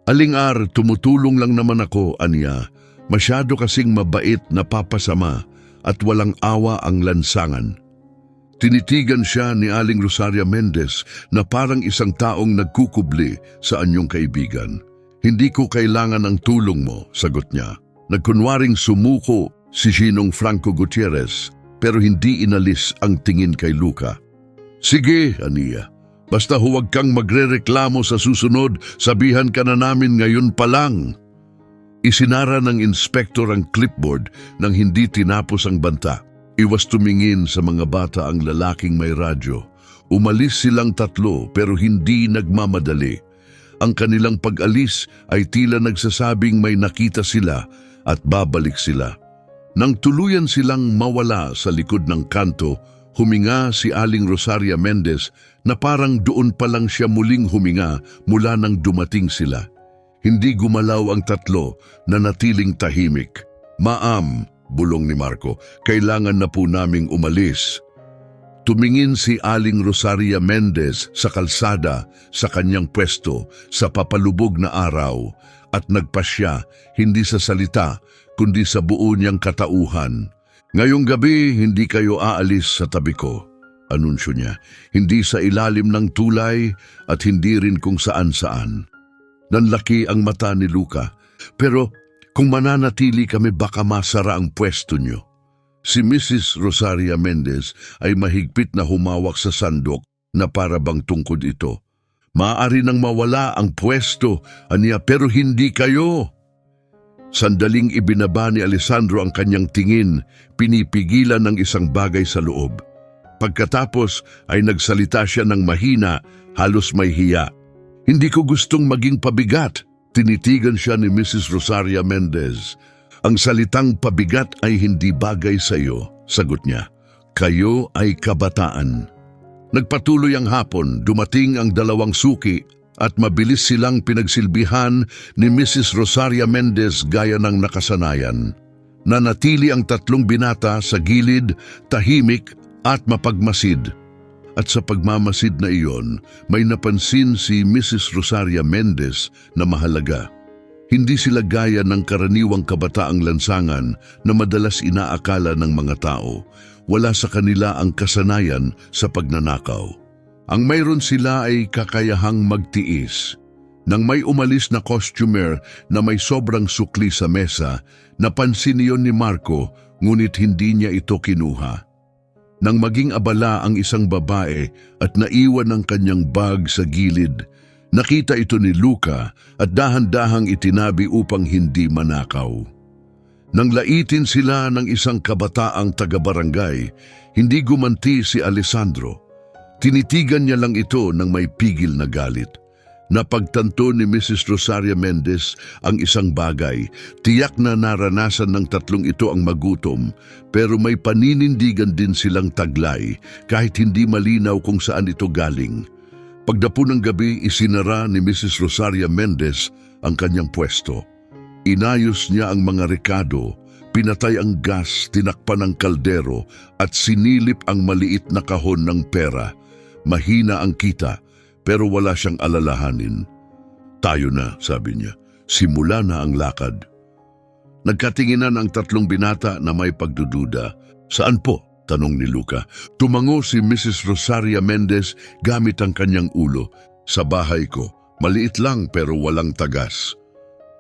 Aling-ar, tumutulong lang naman ako, aniya. Masyado kasing mabait na papasama at walang awa ang lansangan. Tinitigan siya ni Aling Rosaria Mendez na parang isang taong nagkukubli sa anyong kaibigan. Hindi ko kailangan ng tulong mo, sagot niya. Nagkunwaring sumuko si Ginong Franco Gutierrez pero hindi inalis ang tingin kay Luca. Sige, aniya. Basta huwag kang magrereklamo sa susunod, sabihan ka na namin ngayon pa lang. Isinara ng inspektor ang clipboard nang hindi tinapos ang banta. Iwas tumingin sa mga bata ang lalaking may radyo. Umalis silang tatlo pero hindi nagmamadali. Ang kanilang pag-alis ay tila nagsasabing may nakita sila at babalik sila. Nang tuluyan silang mawala sa likod ng kanto, huminga si Aling Rosaria Mendez na parang doon pa lang siya muling huminga mula nang dumating sila. Hindi gumalaw ang tatlo na natiling tahimik. Ma'am, bulong ni Marco, kailangan na po naming umalis. Tumingin si Aling Rosaria Mendez sa kalsada sa kanyang pwesto sa papalubog na araw at nagpasya hindi sa salita kundi sa buo niyang katauhan. Ngayong gabi, hindi kayo aalis sa tabi ko, anunsyo niya. Hindi sa ilalim ng tulay at hindi rin kung saan-saan. Nanlaki ang mata ni Luca, pero kung mananatili kami baka masara ang pwesto niyo. Si Mrs. Rosaria Mendez ay mahigpit na humawak sa sandok na para bang tungkod ito. Maaari nang mawala ang pwesto, aniya, pero hindi kayo. Sandaling ibinaba ni Alessandro ang kanyang tingin, pinipigilan ng isang bagay sa loob. Pagkatapos ay nagsalita siya ng mahina, halos may hiya. Hindi ko gustong maging pabigat, tinitigan siya ni Mrs. Rosaria Mendez. Ang salitang pabigat ay hindi bagay sa iyo, sagot niya. Kayo ay kabataan. Nagpatuloy ang hapon, dumating ang dalawang suki at mabilis silang pinagsilbihan ni Mrs. Rosaria Mendez gaya ng nakasanayan. Nanatili ang tatlong binata sa gilid, tahimik at mapagmasid. At sa pagmamasid na iyon, may napansin si Mrs. Rosaria Mendez na mahalaga. Hindi sila gaya ng karaniwang kabataang lansangan na madalas inaakala ng mga tao. Wala sa kanila ang kasanayan sa pagnanakaw. Ang mayroon sila ay kakayahang magtiis. Nang may umalis na costumer na may sobrang sukli sa mesa, napansin niyon ni Marco ngunit hindi niya ito kinuha. Nang maging abala ang isang babae at naiwan ang kanyang bag sa gilid, nakita ito ni Luca at dahan-dahang itinabi upang hindi manakaw. Nang laitin sila ng isang kabataang taga-barangay, hindi gumanti si Alessandro. Tinitigan niya lang ito ng may pigil na galit. Napagtanto ni Mrs. Rosaria Mendez ang isang bagay. Tiyak na naranasan ng tatlong ito ang magutom, pero may paninindigan din silang taglay kahit hindi malinaw kung saan ito galing. Pagdapo ng gabi, isinara ni Mrs. Rosaria Mendez ang kanyang pwesto. Inayos niya ang mga rekado, pinatay ang gas, tinakpan ang kaldero at sinilip ang maliit na kahon ng pera. Mahina ang kita, pero wala siyang alalahanin. Tayo na, sabi niya. Simula na ang lakad. Nagkatinginan ang tatlong binata na may pagdududa. Saan po? Tanong ni Luca. Tumango si Mrs. Rosaria Mendez gamit ang kanyang ulo. Sa bahay ko. Maliit lang pero walang tagas.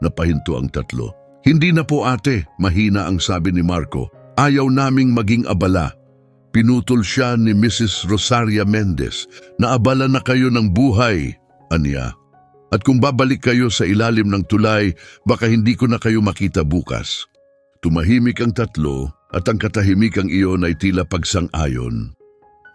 Napahinto ang tatlo. Hindi na po ate, mahina ang sabi ni Marco. Ayaw naming maging abala. Pinutol siya ni Mrs. Rosaria Mendez. Naabala na kayo ng buhay, aniya. At kung babalik kayo sa ilalim ng tulay, baka hindi ko na kayo makita bukas. Tumahimik ang tatlo at ang katahimikang iyon ay tila pagsang-ayon.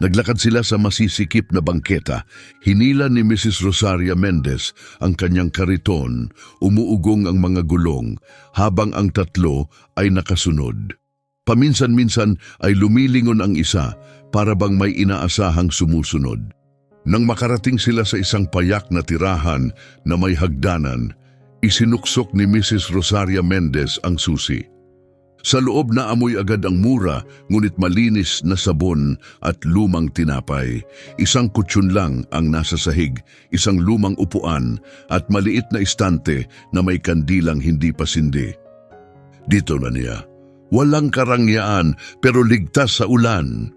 Naglakad sila sa masisikip na bangketa. Hinila ni Mrs. Rosaria Mendez ang kanyang kariton, umuugong ang mga gulong, habang ang tatlo ay nakasunod. Paminsan-minsan ay lumilingon ang isa para bang may inaasahang sumusunod. Nang makarating sila sa isang payak na tirahan na may hagdanan, isinuksok ni Mrs. Rosaria Mendez ang susi. Sa loob na amoy agad ang mura, ngunit malinis na sabon at lumang tinapay. Isang kutsyon lang ang nasa sahig, isang lumang upuan at maliit na istante na may kandilang hindi pasindi. Dito na niya. Walang karangyaan pero ligtas sa ulan.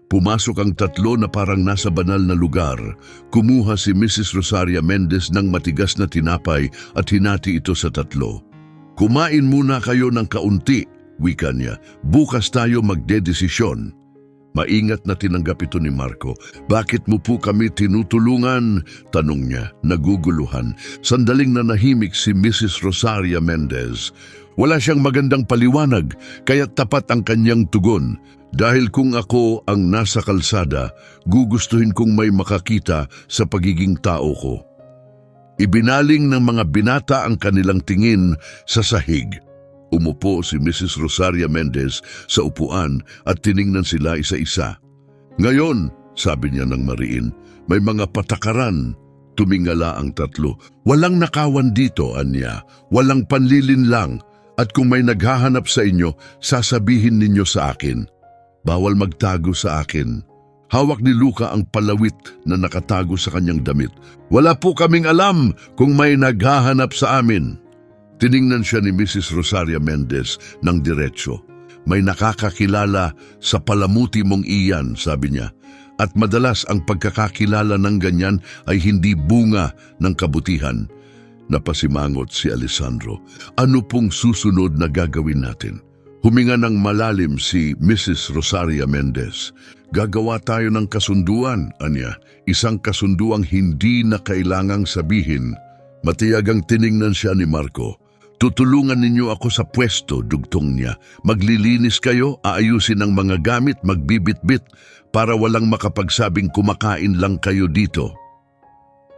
Pumasok ang tatlo na parang nasa banal na lugar. Kumuha si Mrs. Rosaria Mendez ng matigas na tinapay at hinati ito sa tatlo. Kumain muna kayo ng kaunti, wika niya. Bukas tayo magdedesisyon. Maingat na tinanggap ito ni Marco. Bakit mo po kami tinutulungan? Tanong niya, naguguluhan. Sandaling nanahimik si Mrs. Rosaria Mendez. Wala siyang magandang paliwanag, kaya tapat ang kanyang tugon. Dahil kung ako ang nasa kalsada, gugustuhin kong may makakita sa pagiging tao ko. Ibinaling ng mga binata ang kanilang tingin sa sahig. Umupo si Mrs. Rosaria Mendez sa upuan at tiningnan sila isa-isa. Ngayon, sabi niya ng mariin, may mga patakaran. Tumingala ang tatlo. Walang nakawan dito, anya. Walang panlilinlang. At kung may naghahanap sa inyo, sasabihin ninyo sa akin. Bawal magtago sa akin. Hawak ni Luca ang palawit na nakatago sa kanyang damit. Wala po kaming alam kung may naghahanap sa amin. Tiningnan siya ni Mrs. Rosaria Mendez ng diretsyo. May nakakakilala sa palamuti mong iyan, sabi niya. At madalas ang pagkakakilala ng ganyan ay hindi bunga ng kabutihan. Napasimangot si Alessandro. Ano pong susunod na gagawin natin? Huminga ng malalim si Mrs. Rosaria Mendez. Gagawa tayo ng kasunduan, anya. Isang kasunduang hindi na kailangang sabihin. Matiyagang tiningnan siya ni Marco. Tutulungan ninyo ako sa pwesto, dugtong niya. Maglilinis kayo, aayusin ang mga gamit, magbibitbit, para walang makapagsabing kumakain lang kayo dito.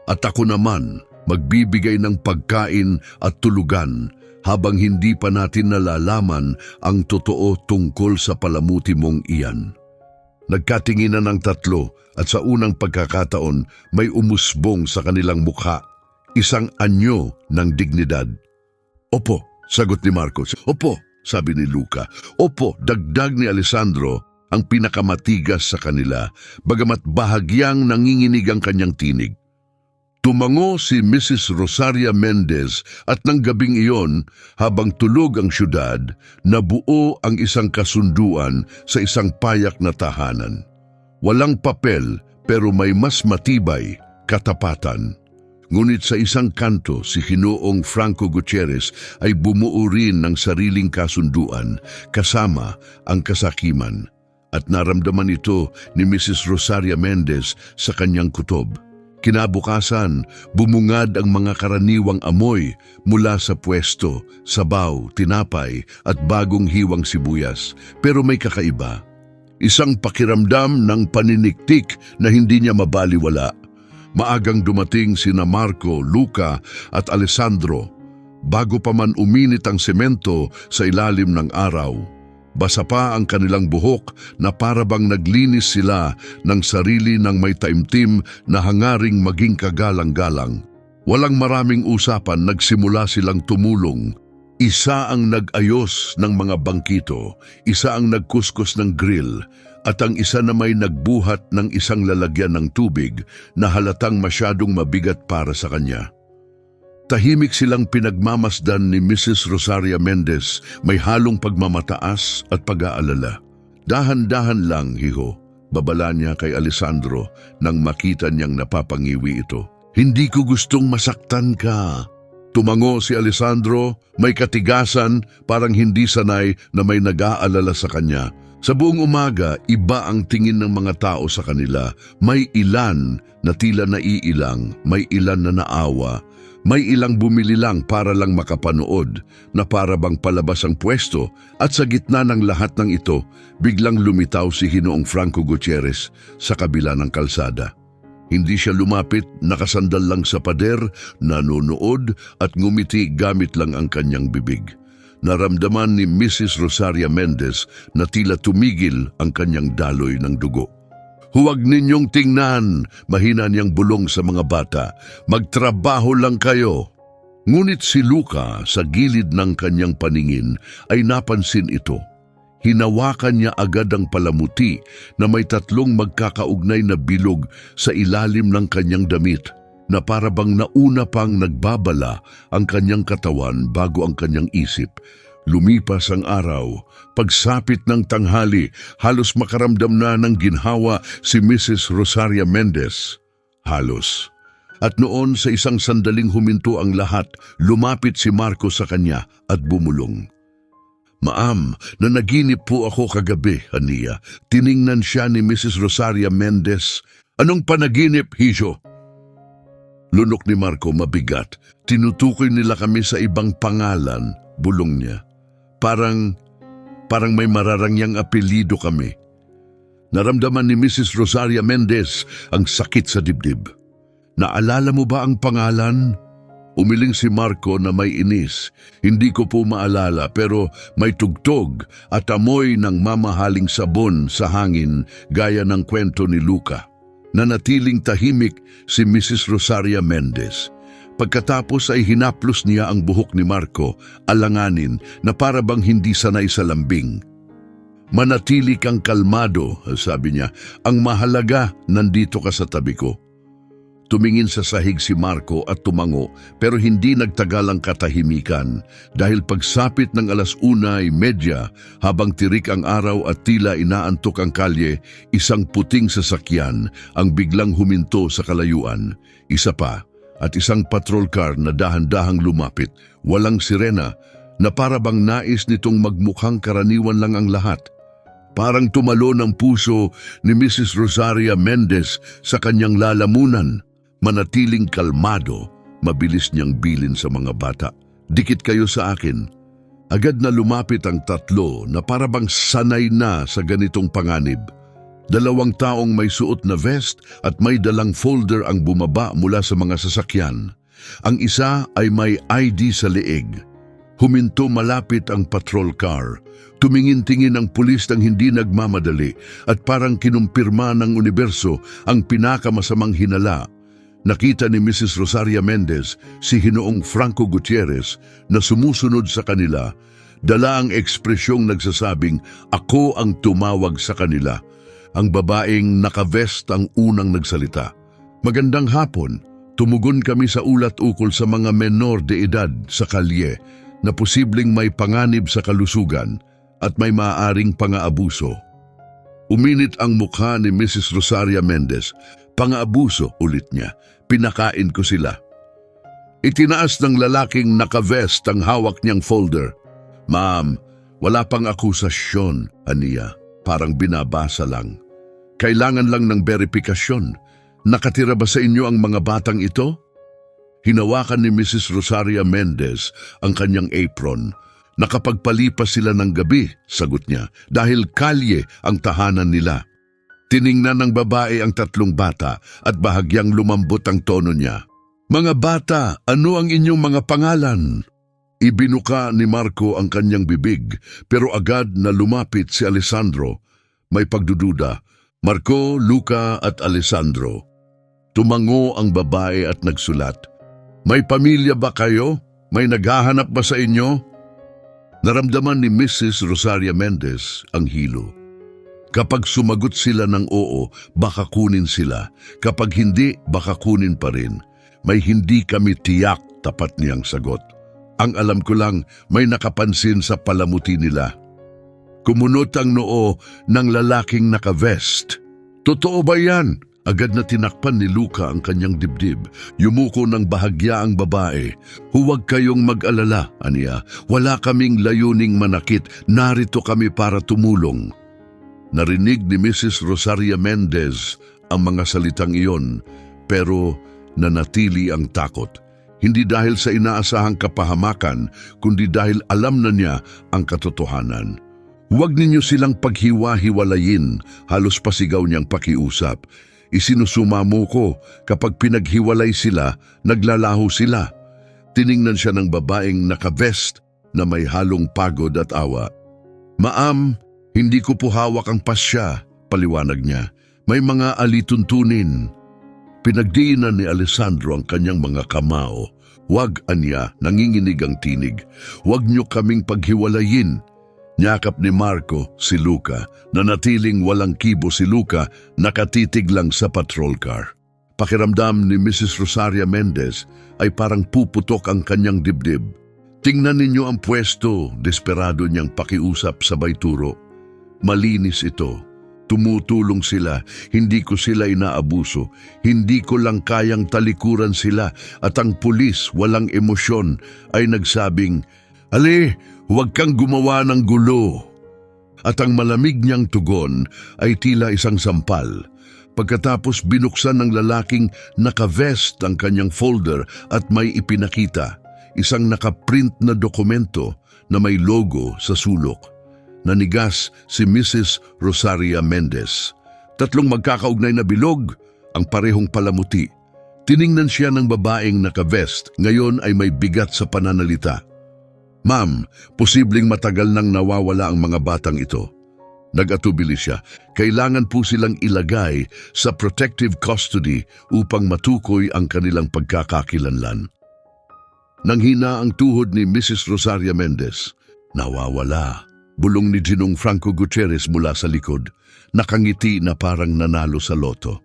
At ako naman, magbibigay ng pagkain at tulugan, habang hindi pa natin nalalaman ang totoo tungkol sa palamuti mong iyan. Nagkatinginan ang tatlo at sa unang pagkakataon may umusbong sa kanilang mukha, isang anyo ng dignidad. Opo, sagot ni Marcos. Opo, sabi ni Luca. Opo, dagdag ni Alessandro, ang pinakamatigas sa kanila, bagamat bahagyang nanginginig ang kanyang tinig. Tumango si Mrs. Rosaria Mendez at ng gabing iyon, habang tulog ang syudad, nabuo ang isang kasunduan sa isang payak na tahanan. Walang papel pero may mas matibay, katapatan. Ngunit sa isang kanto, si Ginoong Franco Gutierrez ay bumuo rin ng sariling kasunduan kasama ang kasakiman. At naramdaman ito ni Mrs. Rosaria Mendez sa kanyang kutob. Kinabukasan, bumungad ang mga karaniwang amoy mula sa pwesto, sabaw, tinapay at bagong hiwang sibuyas. Pero may kakaiba. Isang pakiramdam ng paniniktik na hindi niya mabaliwala. Maagang dumating sina Marco, Luca at Alessandro. Bago pa man uminit ang semento sa ilalim ng araw, basa pa ang kanilang buhok na parabang naglinis sila ng sarili ng may taimtim na hangaring maging kagalang-galang. Walang maraming usapan, nagsimula silang tumulong. Isa ang nag-ayos ng mga bangkito, isa ang nagkuskus ng grill, at ang isa na may nagbuhat ng isang lalagyan ng tubig na halatang masyadong mabigat para sa kanya. Tahimik silang pinagmamasdan ni Mrs. Rosaria Mendez, may halong pagmamataas at pag-aalala. Dahan-dahan lang, hiho, babala niya kay Alessandro nang makita niyang napapangiwi ito. Hindi ko gustong masaktan ka. Tumango si Alessandro, may katigasan, parang hindi sanay na may nag-aalala sa kanya. Sa buong umaga, iba ang tingin ng mga tao sa kanila. May ilan na tila naiilang, may ilan na naawa, May ilang bumili lang para lang makapanood na para bang palabas ang pwesto at sa gitna ng lahat ng ito, biglang lumitaw si Ginoong Franco Gutierrez sa kabila ng kalsada. Hindi siya lumapit, nakasandal lang sa pader, nanonood at ngumiti gamit lang ang kanyang bibig. Naramdaman ni Mrs. Rosaria Mendez na tila tumigil ang kanyang daloy ng dugo. "Huwag ninyong tingnan," mahina niyang bulong sa mga bata. "Magtrabaho lang kayo." Ngunit si Luca sa gilid ng kanyang paningin ay napansin ito. Hinawakan niya agad ang palamuti na may 3 magkakaugnay na bilog sa ilalim ng kanyang damit na para bang nauna pang nagbabala ang kanyang katawan bago ang kanyang isip. Lumipas ang araw. Pagsapit ng tanghali, halos makaramdam na ng ginhawa si Mrs. Rosaria Mendez. Halos. At noon sa isang sandaling huminto ang lahat, lumapit si Marco sa kanya at bumulong. "Ma'am, nanaginip po ako kagabi," aniya. Tiningnan siya ni Mrs. Rosaria Mendez. "Anong panaginip, Hijo?" Lunok ni Marco mabigat. "Tinutukoy nila kami sa ibang pangalan," bulong niya. Parang may mararangyang apelyido kami. Naramdaman ni Mrs. Rosaria Mendez ang sakit sa dibdib. "Naalala mo ba ang pangalan?" Umiling si Marco na may inis. "Hindi ko po maalala pero may tugtog at amoy ng mamahaling sabon sa hangin gaya ng kwento ni Luca." Nanatiling tahimik si Mrs. Rosaria Mendez. Pagkatapos ay hinaplos niya ang buhok ni Marco, alanganin na para bang hindi sanay sa lambing. "Manatili kang kalmado," sabi niya. "Ang mahalaga, nandito ka sa tabi ko." Tumingin sa sahig si Marco at tumango pero hindi nagtagal ang katahimikan dahil pagsapit ng 1:30 habang tirik ang araw at tila inaantok ang kalye, isang puting sasakyan ang biglang huminto sa kalayuan. Isa pa. At isang patrol car na dahan-dahang lumapit, walang sirena, na para bang nais nitong magmukhang karaniwan lang ang lahat. Parang tumalo ng puso ni Mrs. Rosaria Mendez sa kanyang lalamunan. Manatiling kalmado, mabilis niyang bilin sa mga bata. "Dikit kayo sa akin." Agad na lumapit ang 3 na para bang sanay na sa ganitong panganib. 2 taong may suot na vest at may dalang folder ang bumaba mula sa mga sasakyan. Ang isa ay may ID sa leeg. Huminto malapit ang patrol car. Tumingin-tingin ang pulis ng hindi nagmamadali at parang kinumpirma ng universo ang pinakamasamang hinala. Nakita ni Mrs. Rosaria Mendez si Ginoong Franco Gutierrez na sumusunod sa kanila. Dala ang ekspresyong nagsasabing, "Ako ang tumawag sa kanila." Ang babaeng naka-vest ang unang nagsalita. "Magandang hapon. Tumugon kami sa ulat ukol sa mga menor de edad sa kalye na posibleng may panganib sa kalusugan at may maaaring pang-aabuso." Uminit ang mukha ni Mrs. Rosaria Mendez. "Pang-aabuso," ulit niya. "Pinakain ko sila." Itinaas ng lalaking naka-vest ang hawak niyang folder. "Ma'am, wala pang akusasyon," aniya. Parang binabasa lang. "Kailangan lang ng verifikasyon. Nakatira ba sa inyo ang mga batang ito?" Hinawakan ni Mrs. Rosaria Mendez ang kanyang apron. "Nakapagpalipas sila ng gabi," sagot niya, "dahil kalye ang tahanan nila." Tiningnan ng babae ang 3 bata at bahagyang lumambot ang tono niya. "Mga bata, ano ang inyong mga pangalan?" Ibinuka ni Marco ang kanyang bibig pero agad na lumapit si Alessandro. May pagdududa. "Marco, Luca at Alessandro." Tumango ang babae at nagsulat. "May pamilya ba kayo? May naghahanap ba sa inyo?" Naramdaman ni Mrs. Rosaria Mendez ang hilo. Kapag sumagot sila ng oo, baka kunin sila. Kapag hindi, baka kunin pa rin. "May hindi kami tiyak," tapat niyang sagot. "Ang alam ko lang, may nakapansin sa palamuti nila." Kumunot ang noo ng lalaking naka-vest. "Totoo ba yan?" Agad na tinakpan ni Luca ang kanyang dibdib. Yumuko ng bahagya ang babae. "Huwag kayong mag-alala," aniya. "Wala kaming layuning manakit. Narito kami para tumulong." Narinig ni Mrs. Rosaria Mendez ang mga salitang iyon, pero nanatili ang takot. Hindi dahil sa inaasahang kapahamakan, kundi dahil alam na niya ang katotohanan. Huwag ninyo silang paghiwa-hiwalayin, halos pasigaw niyang pakiusap. Isinusuma mo ko, kapag pinaghiwalay sila, naglalaho sila. Tiningnan siya ng babaeng naka-vest na may halong pagod at awa. Ma'am, hindi ko po hawak ang pasya, paliwanag niya. May mga alituntunin. Pinagdiinan ni Alessandro ang kanyang mga kamao. Huwag, anya, nanginginig ang tinig. Huwag niyo kaming paghiwalayin. Nyakap ni Marco si Luca, na natiling walang kibo si Luca, nakatitig lang sa patrol car. Pakiramdam ni Mrs. Rosaria Mendez ay parang puputok ang kanyang dibdib. Tingnan ninyo ang pwesto, desperado niyang pakiusap sabay turo. Malinis ito. Tumutulong sila, hindi ko sila inaabuso, hindi ko lang kayang talikuran sila at ang pulis walang emosyon ay nagsabing, "Ali, huwag kang gumawa ng gulo." At ang malamig niyang tugon ay tila isang sampal. Pagkatapos binuksan ng lalaking naka-vest ang kanyang folder at may ipinakita, isang nakaprint na dokumento na may logo sa sulok. Nanigas si Mrs. Rosaria Mendez. 3 magkakaugnay na bilog, ang parehong palamuti. Tiningnan siya ng babaeng naka-vest, ngayon ay may bigat sa pananalita. "Ma'am, posibleng matagal nang nawawala ang mga batang ito." Nag-atubili siya, kailangan po silang ilagay sa protective custody upang matukoy ang kanilang pagkakakilanlan. Nanghina ang tuhod ni Mrs. Rosaria Mendez. Nawawala. Bulong ni Ginong Franco Gutierrez mula sa likod, nakangiti na parang nanalo sa loto.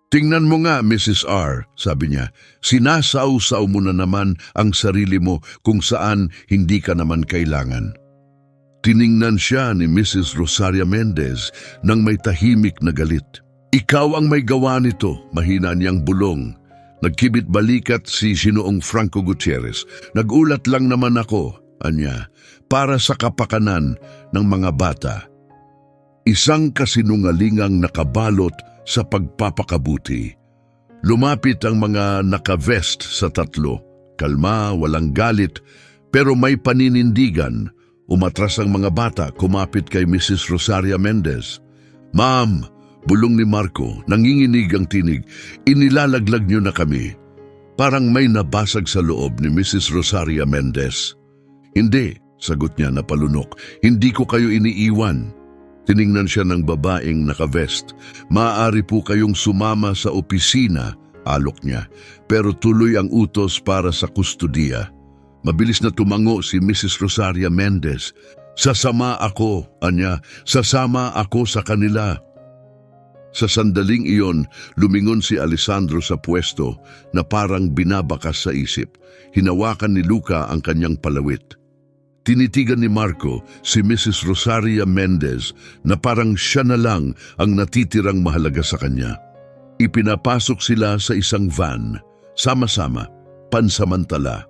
"Tingnan mo nga, Mrs. R," sabi niya, "sinasaw-saw mo na naman ang sarili mo kung saan hindi ka naman kailangan." Tiningnan siya ni Mrs. Rosaria Mendez nang may tahimik na galit. "Ikaw ang may gawa nito," mahina niyang bulong. Nagkibit balikat si Ginoong Franco Gutierrez. "Nagulat lang naman ako," anya, "para sa kapakanan ng mga bata." Isang kasinungalingang nakabalot sa pagpapakabuti. Lumapit ang mga naka-vest sa 3. Kalma, walang galit, pero may paninindigan. Umatras ang mga bata, kumapit kay Mrs. Rosaria Mendez. "Ma'am," bulong ni Marco, nanginginig ang tinig, "inilalaglag niyo na kami." Parang may nabasag sa loob ni Mrs. Rosaria Mendez. "Hindi," sagot niya na palunok, "hindi ko kayo iniiwan." Tiningnan siya ng babaeng naka-vest. "Maaari po kayong sumama sa opisina," alok niya, "pero tuloy ang utos para sa kustudiya." Mabilis na tumango si Mrs. Rosaria Mendez. "Sasama ako," anya, "sasama ako sa kanila." Sa sandaling iyon, lumingon si Alessandro sa pwesto na parang binabakas sa isip. Hinawakan ni Luca ang kanyang palawit. Tinitigan ni Marco si Mrs. Rosaria Mendez na parang siya na lang ang natitirang mahalaga sa kanya. Ipinapasok sila sa isang van, sama-sama, pansamantala.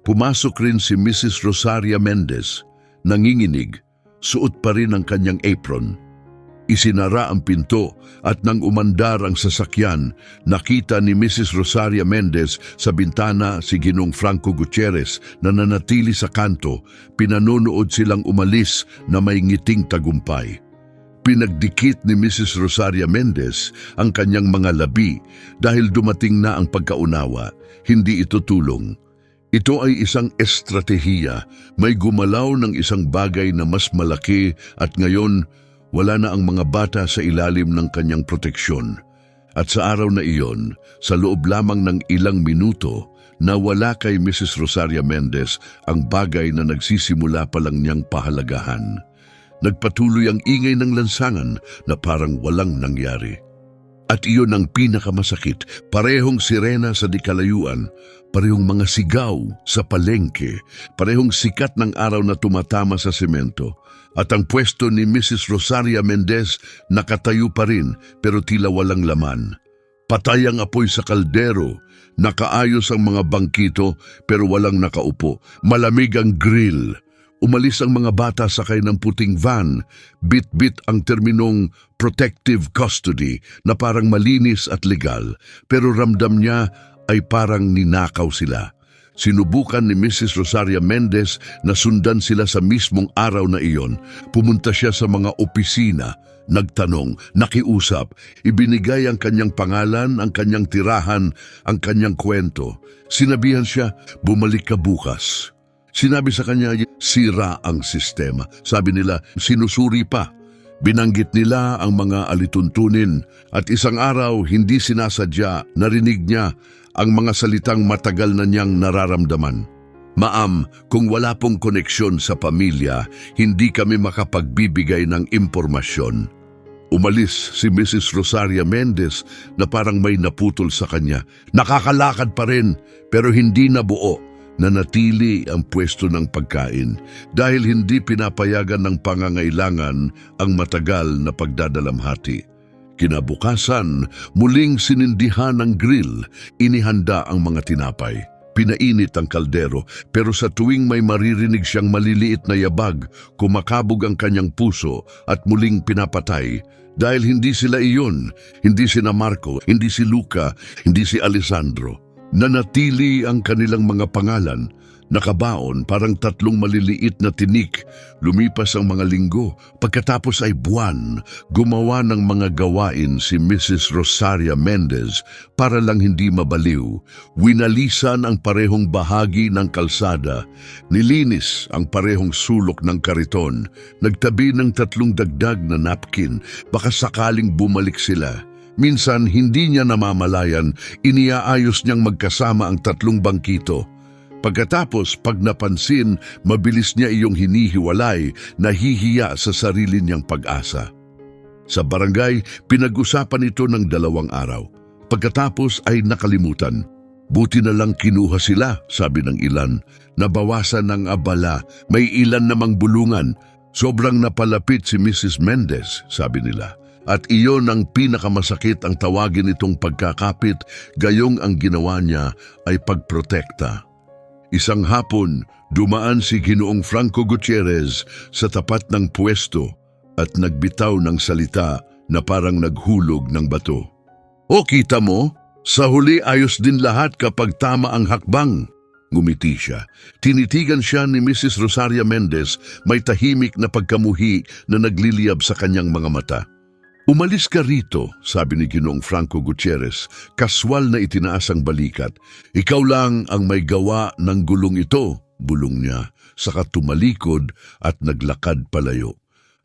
Pumasok rin si Mrs. Rosaria Mendez, nanginginig, suot pa rin ang kanyang apron. Isinara ang pinto at nang umandar ang sasakyan, nakita ni Mrs. Rosaria Mendez sa bintana si Ginong Franco Gutierrez na nanatili sa kanto. Pinanonood silang umalis na may ngiting tagumpay. Pinagdikit ni Mrs. Rosaria Mendez ang kanyang mga labi dahil dumating na ang pagkaunawa. Hindi ito tulong. Ito ay isang estratehiya. May gumalaw ng isang bagay na mas malaki at ngayon wala na ang mga bata sa ilalim ng kanyang proteksyon. At sa araw na iyon, sa loob lamang ng ilang minuto, nawala kay Mrs. Rosaria Mendez ang bagay na nagsisimula pa lang niyang pahalagahan. Nagpatuloy ang ingay ng lansangan na parang walang nangyari. At iyon ang pinakamasakit, parehong sirena sa dikalayuan, parehong mga sigaw sa palengke, parehong sikat ng araw na tumatama sa semento. At ang pwesto ni Mrs. Rosaria Mendez nakatayo pa rin pero tila walang laman. Patay ang apoy sa kaldero, nakaayos ang mga bangkito pero walang nakaupo, malamig ang grill. Umalis ang mga bata sakay ng puting van, bit-bit ang terminong protective custody na parang malinis at legal, pero ramdam niya ay parang ninakaw sila. Sinubukan ni Mrs. Rosaria Mendez na sundan sila sa mismong araw na iyon. Pumunta siya sa mga opisina, nagtanong, nakiusap, ibinigay ang kanyang pangalan, ang kanyang tirahan, ang kanyang kwento. Sinabihan siya, bumalik ka bukas. Sinabi sa kanya, sira ang sistema. Sabi nila, sinusuri pa. Binanggit nila ang mga alituntunin at isang araw hindi sinasadya, narinig niya ang mga salitang matagal na niyang nararamdaman. Ma'am, kung wala pong koneksyon sa pamilya, hindi kami makapagbibigay ng impormasyon. Umalis si Mrs. Rosaria Mendez na parang may naputol sa kanya. Nakakalakad pa rin pero hindi nabuo. Nanatili ang pwesto ng pagkain dahil hindi pinapayagan ng pangangailangan ang matagal na pagdadalamhati. Kinabukasan, muling sinindihan ng grill, inihanda ang mga tinapay. Pinainit ang kaldero, pero sa tuwing may maririnig siyang maliliit na yabag, kumakabog ang kanyang puso at muling pinapatay. Dahil hindi sila iyon, hindi sina Marco, hindi si Luca, hindi si Alessandro. Nanatili ang kanilang mga pangalan, nakabaon parang 3 maliliit na tinik. Lumipas ang mga linggo, pagkatapos ay buwan, gumawa ng mga gawain si Mrs. Rosaria Mendez para lang hindi mabaliw. Winalisan ang parehong bahagi ng kalsada, nilinis ang parehong sulok ng kariton, nagtabi ng 3 dagdag na napkin, baka sakaling bumalik sila. Minsan hindi niya namamalayan, iniaayos niyang magkasama ang 3 bangkito. Pagkatapos, pag napansin, mabilis niya iyong hinihiwalay, nahihiya sa sarili niyang pag-asa. Sa barangay, pinag-usapan ito ng 2 araw. Pagkatapos ay nakalimutan. Buti na lang kinuha sila, sabi ng ilan. Nabawasan ng abala, may ilan namang bulungan. Sobrang napalapit si Mrs. Mendez, sabi nila. At iyon ang pinakamasakit ang tawagin itong pagkakapit, gayong ang ginawa niya ay pagprotekta. Isang hapon, dumaan si Ginoong Franco Gutierrez sa tapat ng pwesto at nagbitaw ng salita na parang naghulog ng bato. O kita mo, sa huli ayos din lahat kapag tama ang hakbang. Ngumiti siya. Tinitigan siya ni Mrs. Rosaria Mendez, may tahimik na pagkamuhi na nagliliyab sa kanyang mga mata. Umalis ka rito, sabi ni Ginoong Franco Gutierrez, kaswal na itinaas ang balikat. Ikaw lang ang may gawa ng gulong ito, bulong niya, saka tumalikod at naglakad palayo.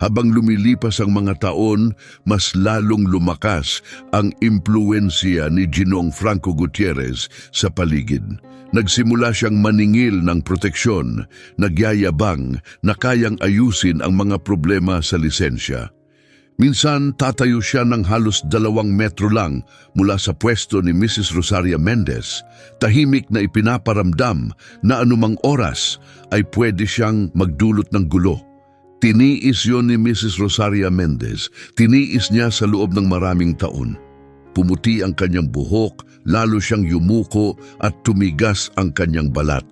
Habang lumilipas ang mga taon, mas lalong lumakas ang impluensya ni Ginoong Franco Gutierrez sa paligid. Nagsimula siyang maningil ng proteksyon, nagyayabang na kayang ayusin ang mga problema sa lisensya. Minsan tatayo siya ng halos 2 metro lang mula sa pwesto ni Mrs. Rosaria Mendez, tahimik na ipinaparamdam na anumang oras ay pwede siyang magdulot ng gulo. Tiniis yon ni Mrs. Rosaria Mendez, tiniis niya sa loob ng maraming taon. Pumuti ang kanyang buhok, lalo siyang yumuko at tumigas ang kanyang balat.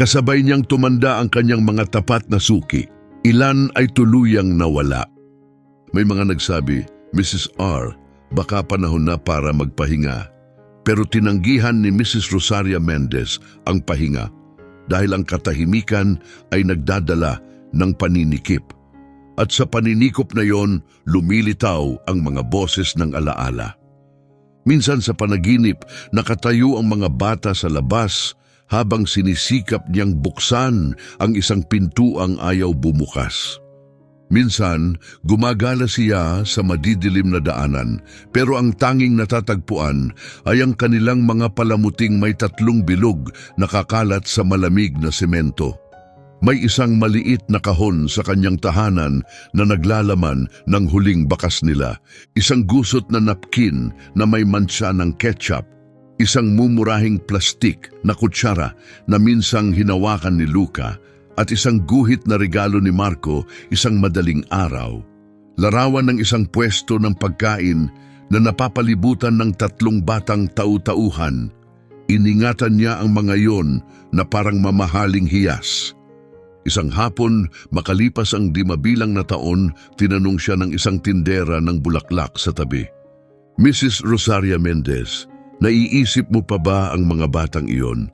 Kasabay niyang tumanda ang kanyang mga tapat na suki. Ilan ay tuluyang nawala. May mga nagsabi, Mrs. R, baka panahon na para magpahinga. Pero tinanggihan ni Mrs. Rosaria Mendez ang pahinga dahil ang katahimikan ay nagdadala ng paninikip. At sa paninikop na yon, lumilitaw ang mga boses ng alaala. Minsan sa panaginip, nakatayo ang mga bata sa labas habang sinisikap niyang buksan ang isang pintuang ayaw bumukas. Minsan, gumagala siya sa madidilim na daanan, pero ang tanging natatagpuan ay ang kanilang mga palamuting may 3 bilog na kakalat sa malamig na semento. May isang maliit na kahon sa kanyang tahanan na naglalaman ng huling bakas nila, isang gusot na napkin na may mansa ng ketchup, isang mumurahing plastik na kutsara na minsang hinawakan ni Luca, at isang guhit na regalo ni Marco, isang madaling araw. Larawan ng isang pwesto ng pagkain na napapalibutan ng 3 batang tau-tauhan. Iningatan niya ang mga yon na parang mamahaling hiyas. Isang hapon, makalipas ang 5 bilang na taon, tinanong siya ng isang tindera ng bulaklak sa tabi. Mrs. Rosaria Mendez, Naiisip mo pa ba ang mga batang iyon?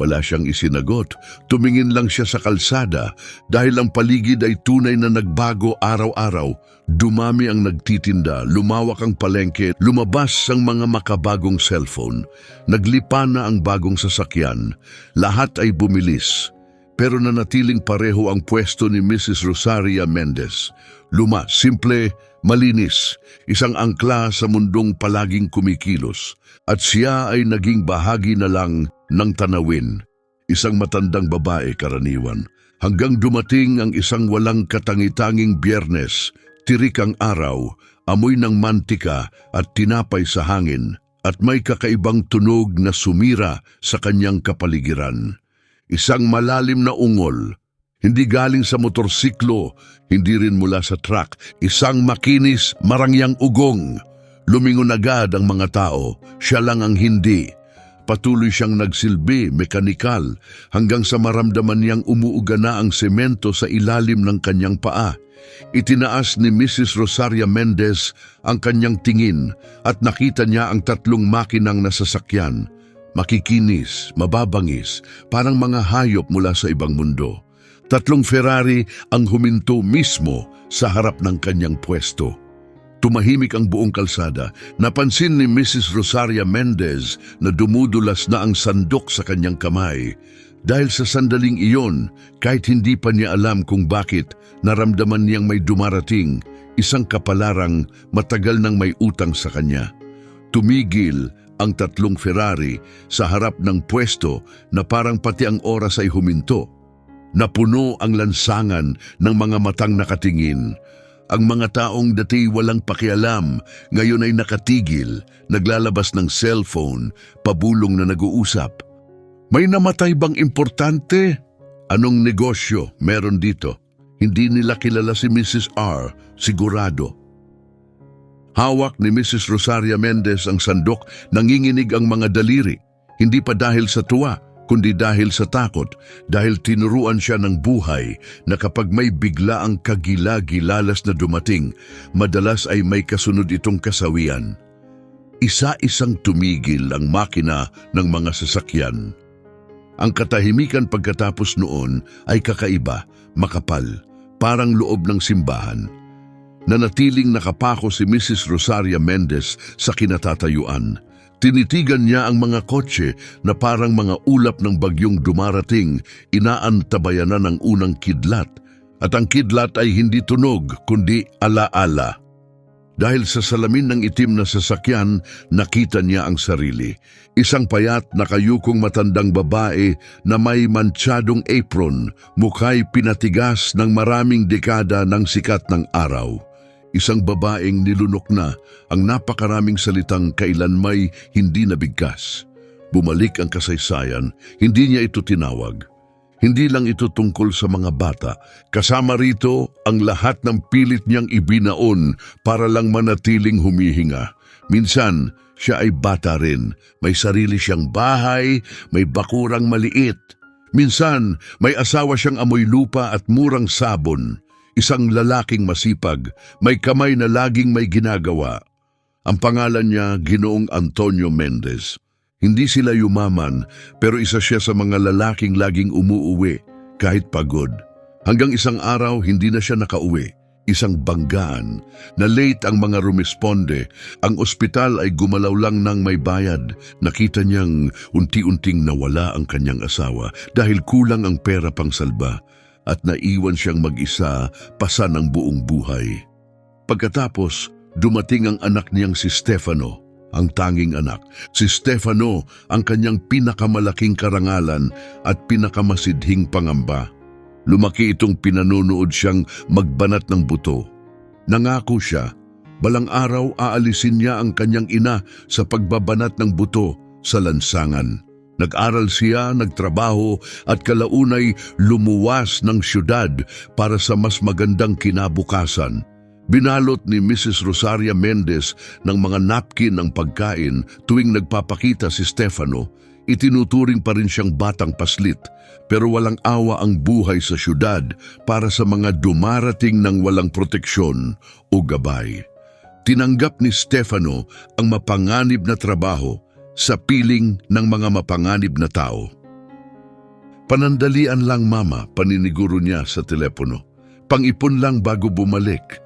Wala siyang isinagot. Tumingin lang siya sa kalsada dahil ang paligid ay tunay na nagbago araw-araw. Dumami ang nagtitinda, lumawak ang palengke, lumabas ang mga makabagong cellphone. Naglipa na ang bagong sasakyan. Lahat ay bumilis. Pero nanatiling pareho ang pwesto ni Mrs. Rosaria Mendez. Luma, simple, malinis, isang angkla sa mundong palaging kumikilos. At siya ay naging bahagi na lang ng tanawin. Isang matandang babae karaniwan. Hanggang dumating ang isang walang katangi-tanging Biyernes, tirik ang araw, amoy ng mantika at tinapay sa hangin, at may kakaibang tunog na sumira sa kanyang kapaligiran. Isang malalim na ungol, hindi galing sa motorsiklo, hindi rin mula sa truck, isang makinis, marangyang ugong. Lumingon agad ang mga tao, siya lang ang hindi. Patuloy siyang nagsilbi, mekanikal, hanggang sa maramdaman niyang umuuga na ang semento sa ilalim ng kanyang paa. Itinaas ni Mrs. Rosaria Mendez ang kanyang tingin at nakita niya ang tatlong makinang nasasakyan. Makikinis, mababangis, parang mga hayop mula sa ibang mundo. Tatlong Ferrari ang huminto mismo sa harap ng kanyang pwesto. Tumahimik ang buong kalsada. Napansin ni Mrs. Rosaria Mendez na dumudulas na ang sandok sa kanyang kamay. Dahil sa sandaling iyon, kahit hindi pa niya alam kung bakit, naramdaman niyang may dumarating, isang kapalarang matagal nang may utang sa kanya. Tumigil ang tatlong Ferrari sa harap ng pwesto na parang pati ang oras ay huminto. Napuno ang lansangan ng mga matang nakatingin. Ang mga taong dati walang pakialam, ngayon ay nakatigil, naglalabas ng cellphone, pabulong na nag-uusap. May namatay bang importante? Anong negosyo meron dito? Hindi nila kilala si Mrs. R, sigurado. Hawak ni Mrs. Rosaria Mendez ang sandok, nanginginig ang mga daliri. Hindi pa dahil sa tuwa, kundi dahil sa takot, dahil tinuruan siya ng buhay na kapag may bigla ang kagila-gilalas na dumating, madalas ay may kasunod itong kasawian. Isa-isang tumigil ang makina ng mga sasakyan. Ang katahimikan pagkatapos noon ay kakaiba, makapal, parang loob ng simbahan. Nanatiling nakapako si Mrs. Rosaria Mendez sa kinatatayuan. Tinitigan niya ang mga kotse na parang mga ulap ng bagyong dumarating, inaantabayan na ng unang kidlat. At ang kidlat ay hindi tunog, kundi alaala. Dahil sa salamin ng itim na sasakyan, nakita niya ang sarili. Isang payat na kayukong matandang babae na may mantsadong apron, mukha'y pinatigas ng maraming dekada ng sikat ng araw. Isang babaeng nilunok na ang napakaraming salitang kailanmay hindi nabigkas. Bumalik ang kasaysayan, hindi niya ito tinawag. Hindi lang ito tungkol sa mga bata. Kasama rito ang lahat ng pilit niyang ibinaon para lang manatiling humihinga. Minsan, siya ay bata rin. May sarili siyang bahay, may bakurang maliit. Minsan, may asawa siyang amoy lupa at murang sabon. Isang lalaking masipag, may kamay na laging may ginagawa. Ang pangalan niya, Ginoong Antonio Mendez. Hindi sila yumaman, pero isa siya sa mga lalaking laging umuuwi, kahit pagod. Hanggang isang araw, hindi na siya nakauwi. Isang banggaan, na late ang mga rumisponde. Ang ospital ay gumalaw lang ng may bayad. Nakita niyang unti-unting nawala ang kanyang asawa dahil kulang ang pera pang salba. At naiwan siyang mag-isa, pasa ng buong buhay. Pagkatapos, dumating ang anak niyang si Stefano, ang tanging anak. Si Stefano ang kanyang pinakamalaking karangalan at pinakamasidhing pangamba. Lumaki itong pinanunood siyang magbanat ng buto. Nangako siya, balang araw aalisin niya ang kanyang ina sa pagbabanat ng buto sa lansangan. Nag-aral siya, nagtrabaho at kalaunay lumuwas ng syudad para sa mas magandang kinabukasan. Binalot ni Mrs. Rosaria Mendez ng mga napkin ng pagkain tuwing nagpapakita si Stefano. Itinuturing pa rin siyang batang paslit, pero walang awa ang buhay sa syudad para sa mga dumarating ng walang proteksyon o gabay. Tinanggap ni Stefano ang mapanganib na trabaho, sa piling ng mga mapanganib na tao. Panandalian lang mama, paniniguro niya sa telepono. Pang-ipon lang bago bumalik.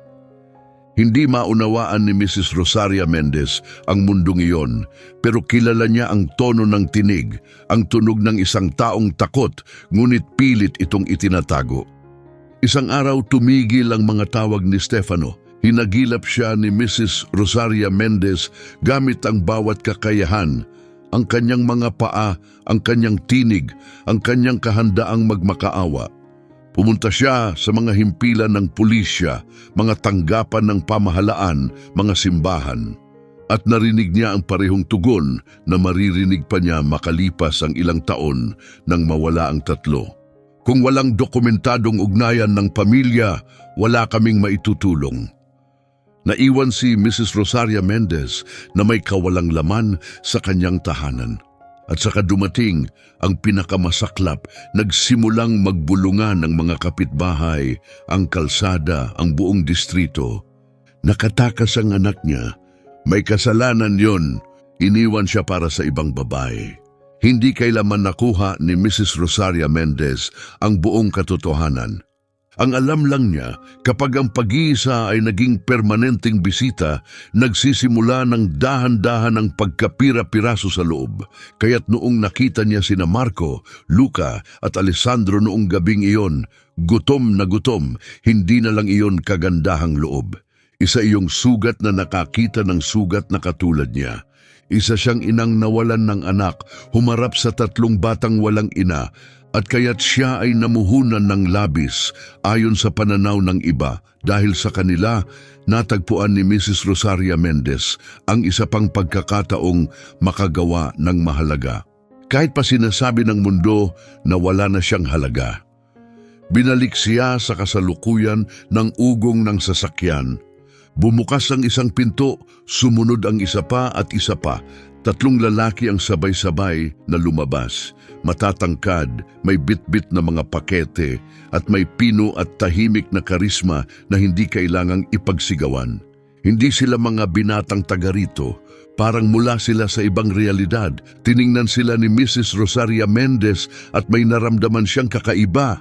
Hindi maunawaan ni Mrs. Rosaria Mendez ang mundong iyon, pero kilala niya ang tono ng tinig, ang tunog ng isang taong takot, ngunit pilit itong itinatago. Isang araw tumigil ang mga tawag ni Stefano. Hinagilap siya ni Mrs. Rosaria Mendez gamit ang bawat kakayahan, ang kanyang mga paa, ang kanyang tinig, ang kanyang kahandaang magmakaawa. Pumunta siya sa mga himpilan ng pulisya, mga tanggapan ng pamahalaan, mga simbahan. At narinig niya ang parehong tugon na maririnig pa niya makalipas ang ilang taon nang mawala ang tatlo. Kung walang dokumentadong ugnayan ng pamilya, wala kaming maitutulong. Naiwan si Mrs. Rosaria Mendez na may kawalang laman sa kanyang tahanan. At saka dumating ang pinakamasaklap, nagsimulang magbulungan ng mga kapitbahay, ang kalsada, ang buong distrito. Nakatakas ang anak niya. May kasalanan yon. Iniwan siya para sa ibang babae. Hindi kailanman nakuha ni Mrs. Rosaria Mendez ang buong katotohanan. Ang alam lang niya, kapag ang pag-iisa ay naging permanenteng bisita, nagsisimula ng dahan-dahan ang pagkapira-piraso sa loob. Kaya't noong nakita niya sina Marco, Luca at Alessandro noong gabing iyon, gutom na gutom, hindi na lang iyon kagandahang loob. Isa iyong sugat na nakakita ng sugat na katulad niya. Isa siyang inang nawalan ng anak, humarap sa 3 batang walang ina, at kaya't siya ay namuhunan ng labis ayon sa pananaw ng iba. Dahil sa kanila, natagpuan ni Mrs. Rosaria Mendez ang isa pang pagkakataong makagawa ng mahalaga. Kahit pa sinasabi ng mundo na wala na siyang halaga. Binalik siya sa kasalukuyan ng ugong ng sasakyan. Bumukas ang isang pinto, sumunod ang isa pa at isa pa. 3 lalaki ang sabay-sabay na lumabas. Matatangkad, may bit-bit na mga pakete at may pino at tahimik na karisma na hindi kailangang ipagsigawan. Hindi sila mga binatang taga rito. Parang mula sila sa ibang realidad. Tiningnan sila ni Mrs. Rosaria Mendez at may naramdaman siyang kakaiba.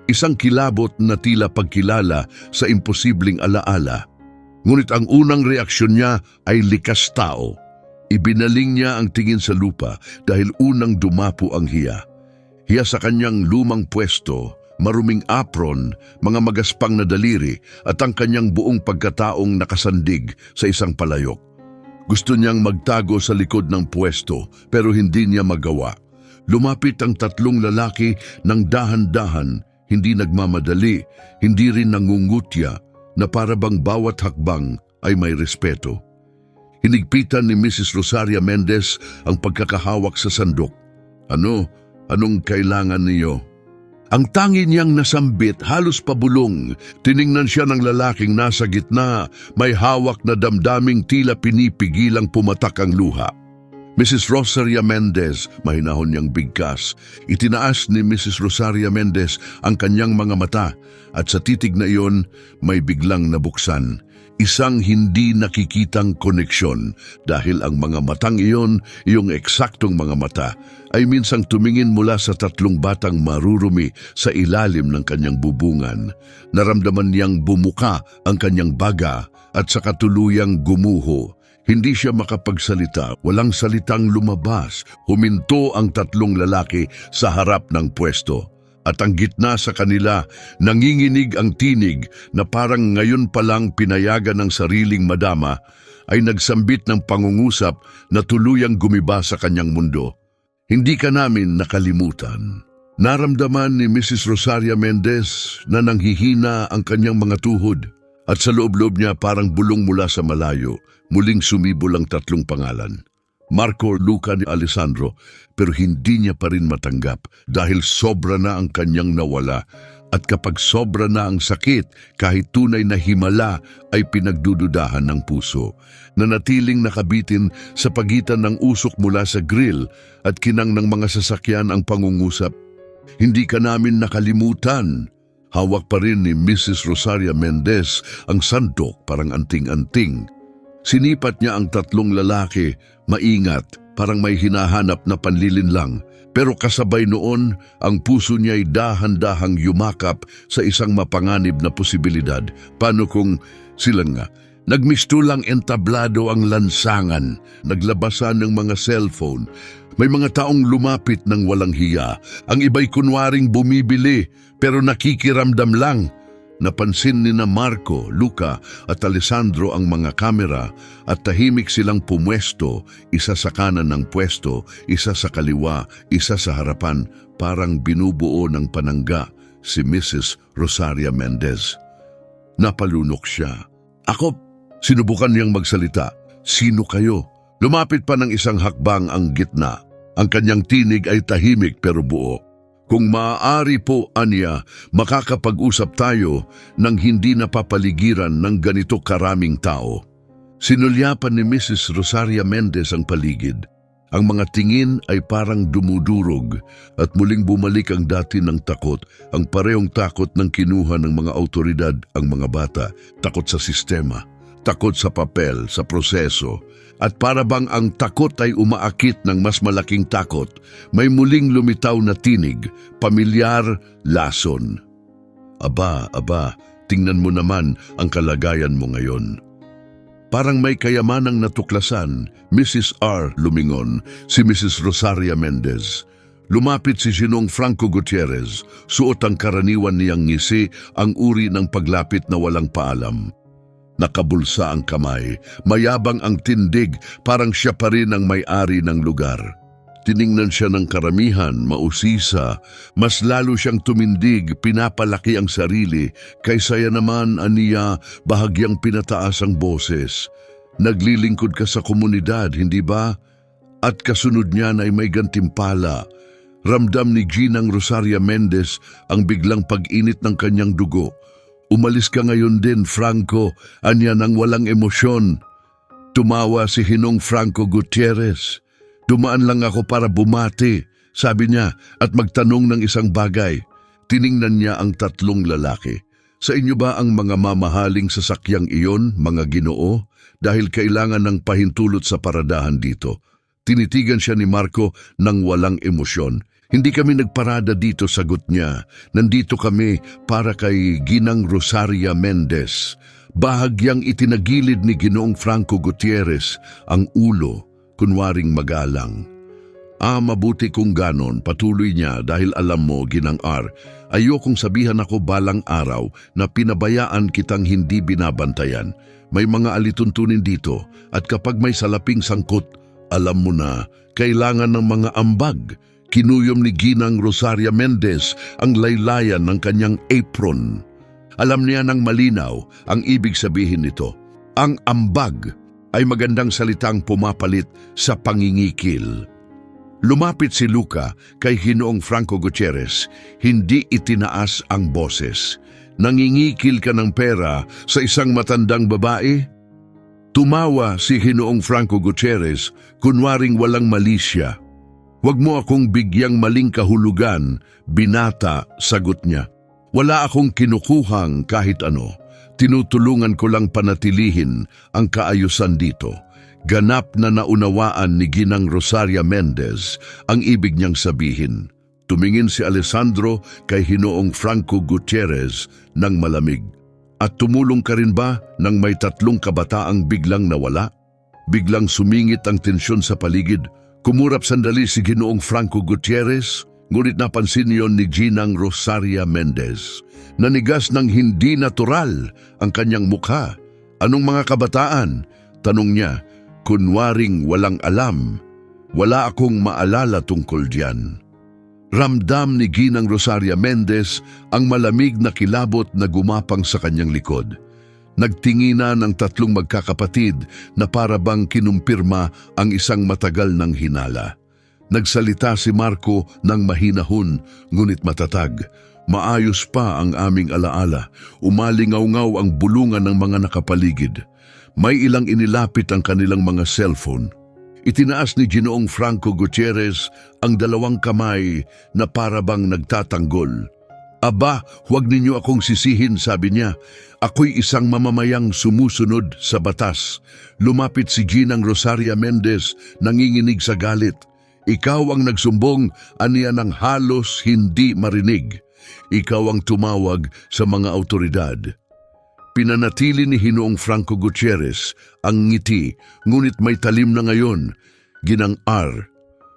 Isang kilabot na tila pagkilala sa imposibleng alaala. Ngunit ang unang reaksyon niya ay likas tao. Ibinaling niya ang tingin sa lupa dahil unang dumapo ang hiya. Hiya sa kanyang lumang pwesto, maruming apron, mga magaspang na daliri at ang kanyang buong pagkataong nakasandig sa isang palayok. Gusto niyang magtago sa likod ng pwesto pero hindi niya magawa. Lumapit ang 3 lalaki ng dahan-dahan, hindi nagmamadali, hindi rin nangungutya, na para bang bawat hakbang ay may respeto. Hinigpitan ni Mrs. Rosaria Mendez ang pagkakahawak sa sandok. Anong kailangan niyo? Ang tangi niyang nasambit, halos pabulong. Tiningnan siya ng lalaking nasa gitna, may hawak na damdaming tila pinipigilang pumatak ang luha. Mrs. Rosaria Mendez, mahinahon niyang bigkas. Itinaas ni Mrs. Rosaria Mendez ang kanyang mga mata at sa titig na iyon may biglang nabuksan. Isang hindi nakikitang koneksyon dahil ang mga matang iyon, iyong eksaktong mga mata, ay minsang tumingin mula sa 3 batang marurumi sa ilalim ng kanyang bubungan. Naramdaman niyang bumuka ang kanyang baga at sa katuluyang gumuho. Hindi siya makapagsalita, walang salitang lumabas. Huminto ang 3 lalaki sa harap ng pwesto. At ang gitna sa kanila, nanginginig ang tinig na parang ngayon pa lang pinayagan ng sariling madama, ay nagsambit ng pangungusap na tuluyang gumiba sa kanyang mundo. Hindi ka namin nakalimutan. Naramdaman ni Mrs. Rosaria Mendez na nanghihina ang kanyang mga tuhod at sa loob-loob niya parang bulong mula sa malayo, muling sumibol ang 3 pangalan. Marco, Luca ni Alessandro, pero hindi niya pa rin matanggap dahil sobra na ang kanyang nawala. At kapag sobra na ang sakit, kahit tunay na himala ay pinagdududahan ng puso. Nanatiling nakabitin sa pagitan ng usok mula sa grill at kinang ng mga sasakyan ang pangungusap. Hindi ka namin nakalimutan. Hawak pa rin ni Mrs. Rosaria Mendez ang sandok parang anting-anting. Sinipat niya ang 3 lalaki, maingat, Parang may hinahanap na panlilin lang. Pero kasabay noon, ang puso niya'y dahan-dahang yumakap sa isang mapanganib na posibilidad. Paano kung sila nga? Nagmistulang entablado ang lansangan, naglabasan ng mga cellphone. May mga taong lumapit ng walang hiya. Ang iba'y kunwaring bumibili pero nakikiramdam lang. Napansin ni na Marco, Luca at Alessandro ang mga kamera at tahimik silang pumwesto, isa sa kanan ng pwesto, isa sa kaliwa, isa sa harapan, parang binubuo ng panangga si Mrs. Rosaria Mendez. Napalunok siya. Ako, sinubukan niyang magsalita. Sino kayo? Lumapit pa ng isang hakbang ang gitna. Ang kanyang tinig ay tahimik pero buo. Kung maaari po, Anya, makakapag-usap tayo nang hindi napapaligiran ng ganito karaming tao. Sinulyapan ni Mrs. Rosaria Mendez ang paligid. Ang mga tingin ay parang dumudurog at muling bumalik ang dati ng takot, ang parehong takot ng kinuha ng mga autoridad ang mga bata, takot sa sistema, takot sa papel, sa proseso. At para bang ang takot ay umaakit ng mas malaking takot, may muling lumitaw na tinig, pamilyar, lason. Aba, tingnan mo naman ang kalagayan mo ngayon. Parang may kayamanang natuklasan, Mrs. R. lumingon, si Mrs. Rosaria Mendez. Lumapit si Ginong Franco Gutierrez, suot ang karaniwan niyang ngisi, ang uri ng paglapit na walang paalam. Nakabulsa ang kamay, mayabang ang tindig, parang siya pa rin ang may-ari ng lugar. Tiningnan siya ng karamihan, mausisa, mas lalo siyang tumindig, pinapalaki ang sarili, kaysa yan naman, Aniya, bahagyang pinataas ang boses. Naglilingkod ka sa komunidad, hindi ba? At kasunod niyan ay may gantimpala. Ramdam ni Ginang Rosaria Mendez ang biglang pag-init ng kanyang dugo. Umalis ka ngayon din, Franco, anya nang walang emosyon. Tumawa si Ginong Franco Gutierrez. Dumaan lang ako para bumati, sabi niya, at magtanong ng isang bagay. Tiningnan niya ang tatlong lalaki. Sa inyo ba ang mga mamahaling sasakyang iyon, mga Ginoo? Dahil kailangan ng pahintulot sa paradahan dito. Tinitigan siya ni Marco ng walang emosyon. Hindi kami nagparada dito, sagot niya. Nandito kami para kay Ginang Rosaria Mendez. Bahagyang itinagilid ni Ginoong Franco Gutierrez ang ulo, kunwaring magalang. Mabuti kung ganon, patuloy niya, dahil alam mo, Ginang R, ayokong sabihan ako balang araw na pinabayaan kitang hindi binabantayan. May mga alituntunin dito at kapag may salaping sangkot, alam mo na, kailangan ng mga ambag. Kinuyom ni Ginang Rosaria Mendez ang laylayan ng kanyang apron. Alam niya ng malinaw ang ibig sabihin nito. Ang ambag ay magandang salitang pumapalit sa pangingikil. Lumapit si Luca kay Ginoong Franco Gutierrez, hindi itinaas ang boses. Nangingikil ka ng pera sa isang matandang babae? Tumawa si Ginoong Franco Gutierrez, kunwaring walang malisya. Huwag mo akong bigyang maling kahulugan, binata, sagot niya. Wala akong kinukuhang kahit ano. Tinutulungan ko lang panatilihin ang kaayusan dito. Ganap na naunawaan ni Ginang Rosaria Mendez ang ibig niyang sabihin. Tumingin si Alessandro kay Ginoong Franco Gutierrez ng malamig. At tumulong ka rin ba nang may tatlong kabataang biglang nawala? Biglang sumingit ang tensyon sa paligid. Kumurap sandali si Ginoong Franco Gutierrez, ngunit napansin niyon ni Ginang Rosaria Mendez. Nanigas ng hindi natural ang kanyang mukha. Anong mga kabataan? Tanong niya, kunwaring walang alam. Wala akong maalala tungkol diyan. Ramdam ni Ginang Rosaria Mendez ang malamig na kilabot na gumapang sa kanyang likod. Nagtinginan ang tatlong magkakapatid na para bang kinumpirma ang isang matagal ng hinala. Nagsalita si Marco ng mahinahon ngunit matatag. Maayos pa ang aming alaala. Umalingaw-ngaw ang bulungan ng mga nakapaligid. May ilang inilapit ang kanilang mga cellphone. Itinaas ni Ginoong Franco Gutierrez ang dalawang kamay na para bang nagtatanggol. Aba, huwag ninyo akong sisihin, sabi niya. Ako'y isang mamamayang sumusunod sa batas. Lumapit si Ginang Rosaria Mendez, nanginginig sa galit. Ikaw ang nagsumbong, aniya ng halos hindi marinig. Ikaw ang tumawag sa mga autoridad. Pinanatili ni Hinoong Franco Gutierrez ang ngiti, ngunit may talim na ngayon. Ginang R,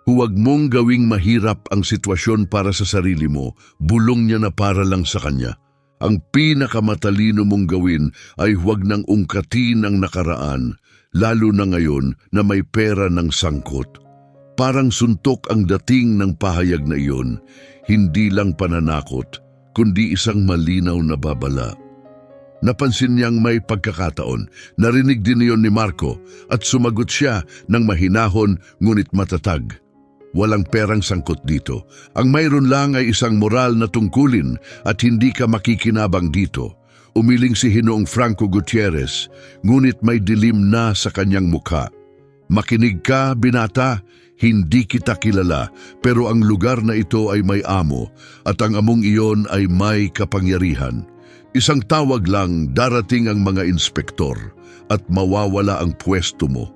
huwag mong gawing mahirap ang sitwasyon para sa sarili mo, bulong niya na para lang sa kanya. Ang pinakamatalino mong gawin ay huwag nang ungkatin ang nakaraan, lalo na ngayon na may pera ng sangkot. Parang suntok ang dating ng pahayag na iyon, hindi lang pananakot, kundi isang malinaw na babala. Napansin niyang may pagkakataon, narinig din iyon ni Marco at sumagot siya ng mahinahon ngunit matatag. Walang perang sangkot dito. Ang mayroon lang ay isang moral na tungkulin at hindi ka makikinabang dito. Umiling si Hinoong Franco Gutierrez, ngunit may dilim na sa kanyang mukha. Makinig ka, binata, hindi kita kilala, pero ang lugar na ito ay may amo at ang among iyon ay may kapangyarihan. Isang tawag lang, darating ang mga inspektor at mawawala ang pwesto mo.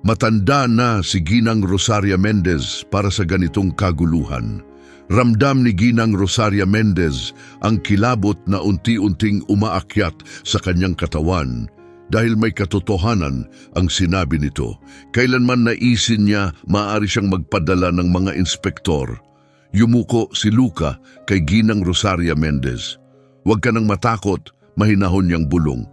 Matanda na si Ginang Rosaria Mendez para sa ganitong kaguluhan. Ramdam ni Ginang Rosaria Mendez ang kilabot na unti-unting umaakyat sa kanyang katawan dahil may katotohanan ang sinabi nito. Kailanman naisin niya maaari siyang magpadala ng mga inspektor. Yumuko si Luca kay Ginang Rosaria Mendez. Huwag ka nang matakot, mahinahon niyang bulong.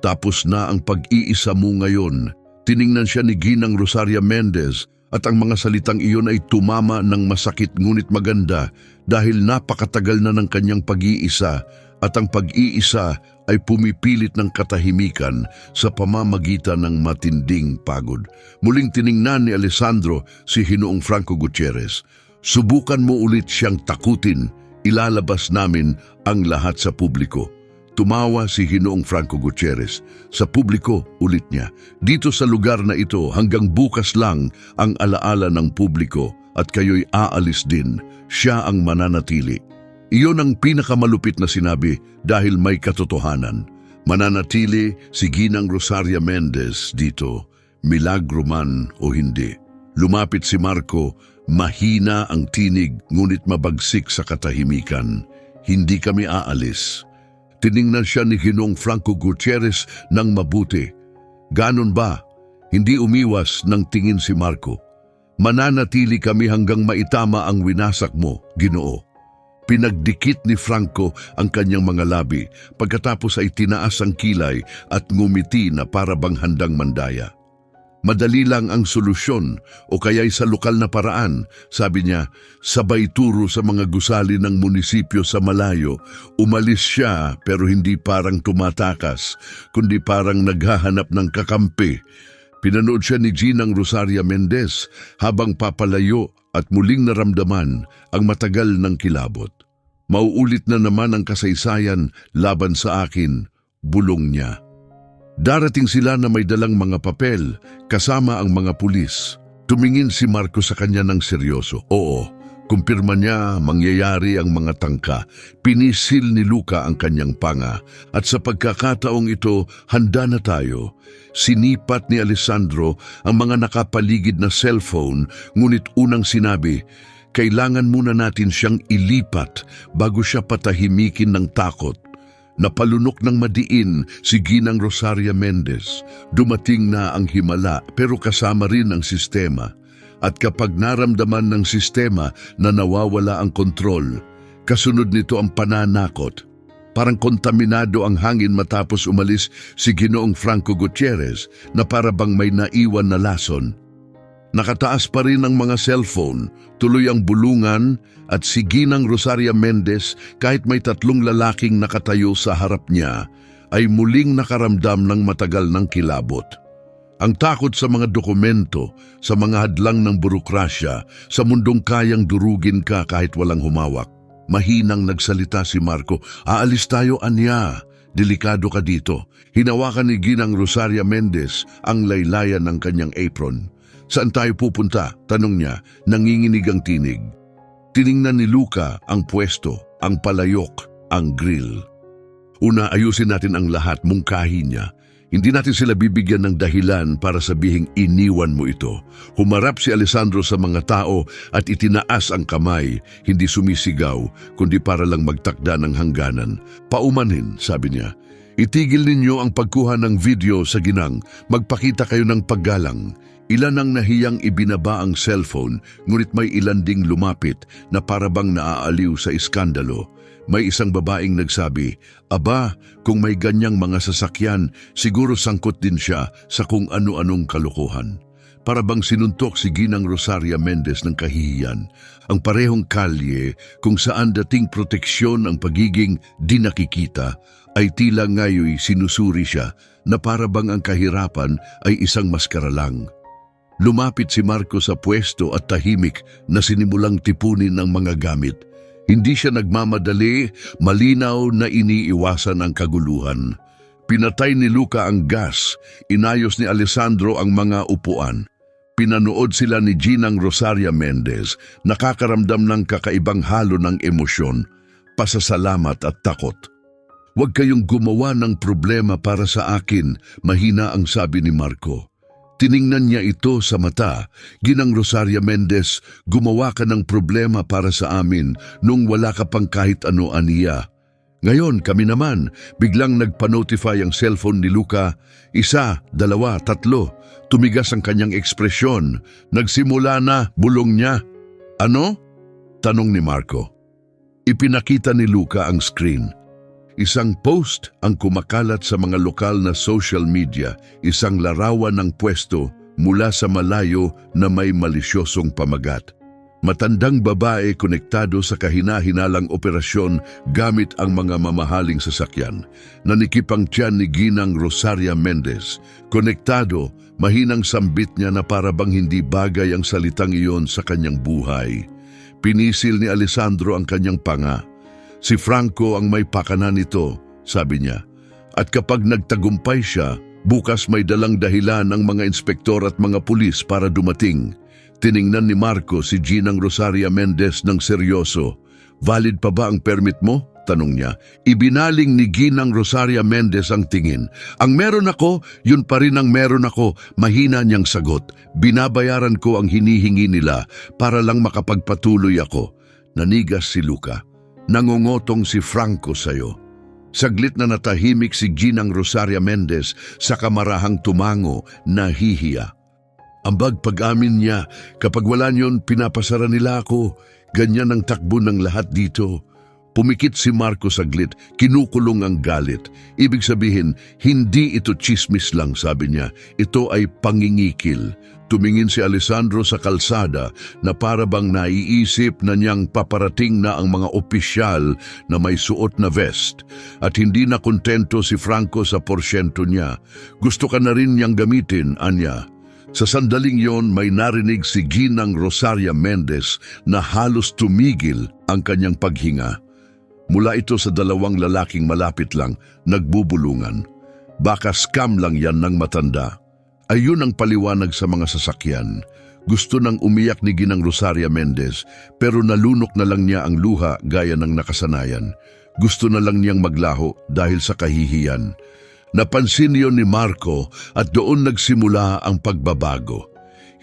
Tapos na ang pag-iisa mo ngayon. Tiningnan siya ni Ginang Rosaria Mendez at ang mga salitang iyon ay tumama ng masakit ngunit maganda dahil napakatagal na ng kanyang pag-iisa at ang pag-iisa ay pumipilit ng katahimikan sa pamamagitan ng matinding pagod. Muling tiningnan ni Alessandro si Hinoong Franco Gutierrez. Subukan mo ulit siyang takutin, ilalabas namin ang lahat sa publiko. Tumawa si Hinoong Franco Gutierrez. Sa publiko, ulit niya. Dito sa lugar na ito, hanggang bukas lang ang alaala ng publiko at kayo'y aalis din. Siya ang mananatili. Iyon ang pinakamalupit na sinabi dahil may katotohanan. Mananatili si Ginang Rosaria Mendez dito, milagro man o hindi. Lumapit si Marco, mahina ang tinig ngunit mabagsik sa katahimikan. Hindi kami aalis. Tiningnan siya ni Hinoong Franco Gutierrez ng mabuti. Ganon ba? Hindi umiwas ng tingin si Marco. Mananatili kami hanggang maitama ang winasak mo, Ginoo. Pinagdikit ni Franco ang kanyang mga labi, pagkatapos ay tinaas ang kilay at ngumiti na para bang handang mandaya. Madali lang ang solusyon o kaya'y sa lokal na paraan, sabi niya, sabay turo sa mga gusali ng munisipyo sa malayo. Umalis siya pero hindi parang tumatakas, kundi parang naghahanap ng kakampi. Pinanood siya ni Ginang Rosaria Mendez habang papalayo at muling naramdaman ang matagal ng kilabot. Mauulit na naman ang kasaysayan laban sa akin, bulong niya. Darating sila na may dalang mga papel kasama ang mga pulis. Tumingin si Marco sa kanya ng seryoso. Oo, kumpirma niya mangyayari ang mga tangka. Pinisil ni Luca ang kanyang panga at sa pagkakataong ito handa na tayo. Sinipat ni Alessandro ang mga nakapaligid na cellphone ngunit unang sinabi, kailangan muna natin siyang ilipat bago siya patahimikin ng takot. Napalunok ng madiin si Ginang Rosaria Mendez. Dumating na ang himala pero kasama rin ang sistema. At kapag naramdaman ng sistema na nawawala ang kontrol, kasunod nito ang pananakot. Parang kontaminado ang hangin matapos umalis si Ginoong Franco Gutierrez na para bang may naiwan na lason. Nakataas pa rin ang mga cellphone, tuloy ang bulungan at si Ginang Rosaria Mendez kahit may 3 lalaking nakatayo sa harap niya ay muling nakaramdam ng matagal ng kilabot. Ang takot sa mga dokumento, sa mga hadlang ng burokrasya, sa mundong kayang durugin ka kahit walang humawak. Mahinang nagsalita si Marco, aalis tayo anya, delikado ka dito. Hinawakan ni Ginang Rosaria Mendez ang laylayan ng kanyang apron. Saan tayo pupunta? Tanong niya, nanginginig ang tinig. Tiningnan ni Luca ang pwesto. ang palayok, ang grill. Una, ayusin natin ang lahat, mungkahi niya. Hindi natin sila bibigyan ng dahilan para sabihing iniwan mo ito. Humarap si Alessandro sa mga tao at itinaas ang kamay, hindi sumisigaw, kundi para lang magtakda ng hangganan. Paumanhin, sabi niya. Itigil ninyo ang pagkuha ng video sa ginang, magpakita kayo ng paggalang. Ilan ang nahiyang ibinaba ang cellphone, ngunit may ilan ding lumapit na parabang naaaliw sa iskandalo. May isang babaeng nagsabi, "Aba, kung may ganyang mga sasakyan, siguro sangkot din siya sa kung ano-anong kalokohan." Parabang sinuntok si Ginang Rosaria Mendez ng kahihiyan. Ang parehong kalye kung saan dating proteksyon ang pagiging di nakikita ay tila ngayoy sinusuri siya na parabang ang kahirapan ay isang maskara lang. Lumapit si Marco sa pwesto at tahimik na sinimulang tipunin ng mga gamit. Hindi siya nagmamadali, malinaw na iniiwasan ang kaguluhan. Pinatay ni Luca ang gas, inayos ni Alessandro ang mga upuan. Pinanood sila ni Ginang Rosaria Mendez, nakakaramdam ng kakaibang halo ng emosyon, pasasalamat at takot. "Huwag kayong gumawa ng problema para sa akin," mahina ang sabi ni Marco. Tiningnan niya ito sa mata. "Ginang Rosaria Mendez, gumawa ka ng problema para sa amin nung wala ka pang kahit ano aniya. Ngayon kami naman." Biglang nagpa-notify ang cellphone ni Luca. 1, 2, 3. Tumigas ang kanyang ekspresyon. Nagsimula na, bulong niya. "Ano?" tanong ni Marco. Ipinakita ni Luca ang screen. Isang post ang kumakalat sa mga lokal na social media, isang larawan ng pwesto mula sa malayo na may malisyosong pamagat. Matandang babae konektado sa kahina-hinalang operasyon gamit ang mga mamahaling sasakyan. Nanikip ang tiyan ni Ginang Rosaria Mendez. Konektado, mahinang sambit niya na parabang hindi bagay ang salitang iyon sa kanyang buhay. Pinisil ni Alessandro ang kanyang panga. "Si Franco ang may pakana nito," sabi niya. "At kapag nagtagumpay siya, bukas may dalang dahilan ang mga inspektor at mga pulis para dumating." Tiningnan ni Marco si Ginang Rosaria Mendez ng seryoso. "Valid pa ba ang permit mo?" tanong niya. Ibinaling ni Ginang Rosaria Mendez ang tingin. "Ang meron ako, yun pa rin ang meron ako," mahina niyang sagot. "Binabayaran ko ang hinihingi nila para lang makapagpatuloy ako." Nanigas si Luca. "Nangungotong si Franco sa'yo." Saglit na natahimik si Ginang Rosaria Mendez sa kamarahang tumango, nahihiya. Ambag pag-amin niya, "Kapag wala niyon, pinapasara nila ako. Ganyan ang takbo ng lahat dito." Pumikit si Marco saglit, kinukulong ang galit. Ibig sabihin, hindi ito chismis lang, sabi niya. Ito ay pangingikil. Tumingin si Alessandro sa kalsada na parabang naiisip na niyang paparating na ang mga opisyal na may suot na vest. At hindi na kontento si Franco sa porsyento niya. "Gusto ka na rin niyang gamitin, Anya." Sa sandaling yon may narinig si Ginang Rosaria Mendez na halos tumigil ang kanyang paghinga. Mula ito sa dalawang lalaking malapit lang, nagbubulungan. "Baka scam lang yan ng matanda." Ayun ang paliwanag sa mga sasakyan. Gusto nang umiyak ni Ginang Rosaria Mendez pero nalunok na lang niya ang luha gaya ng nakasanayan. Gusto na lang niyang maglaho dahil sa kahihiyan. Napansin yon ni Marco at doon nagsimula ang pagbabago.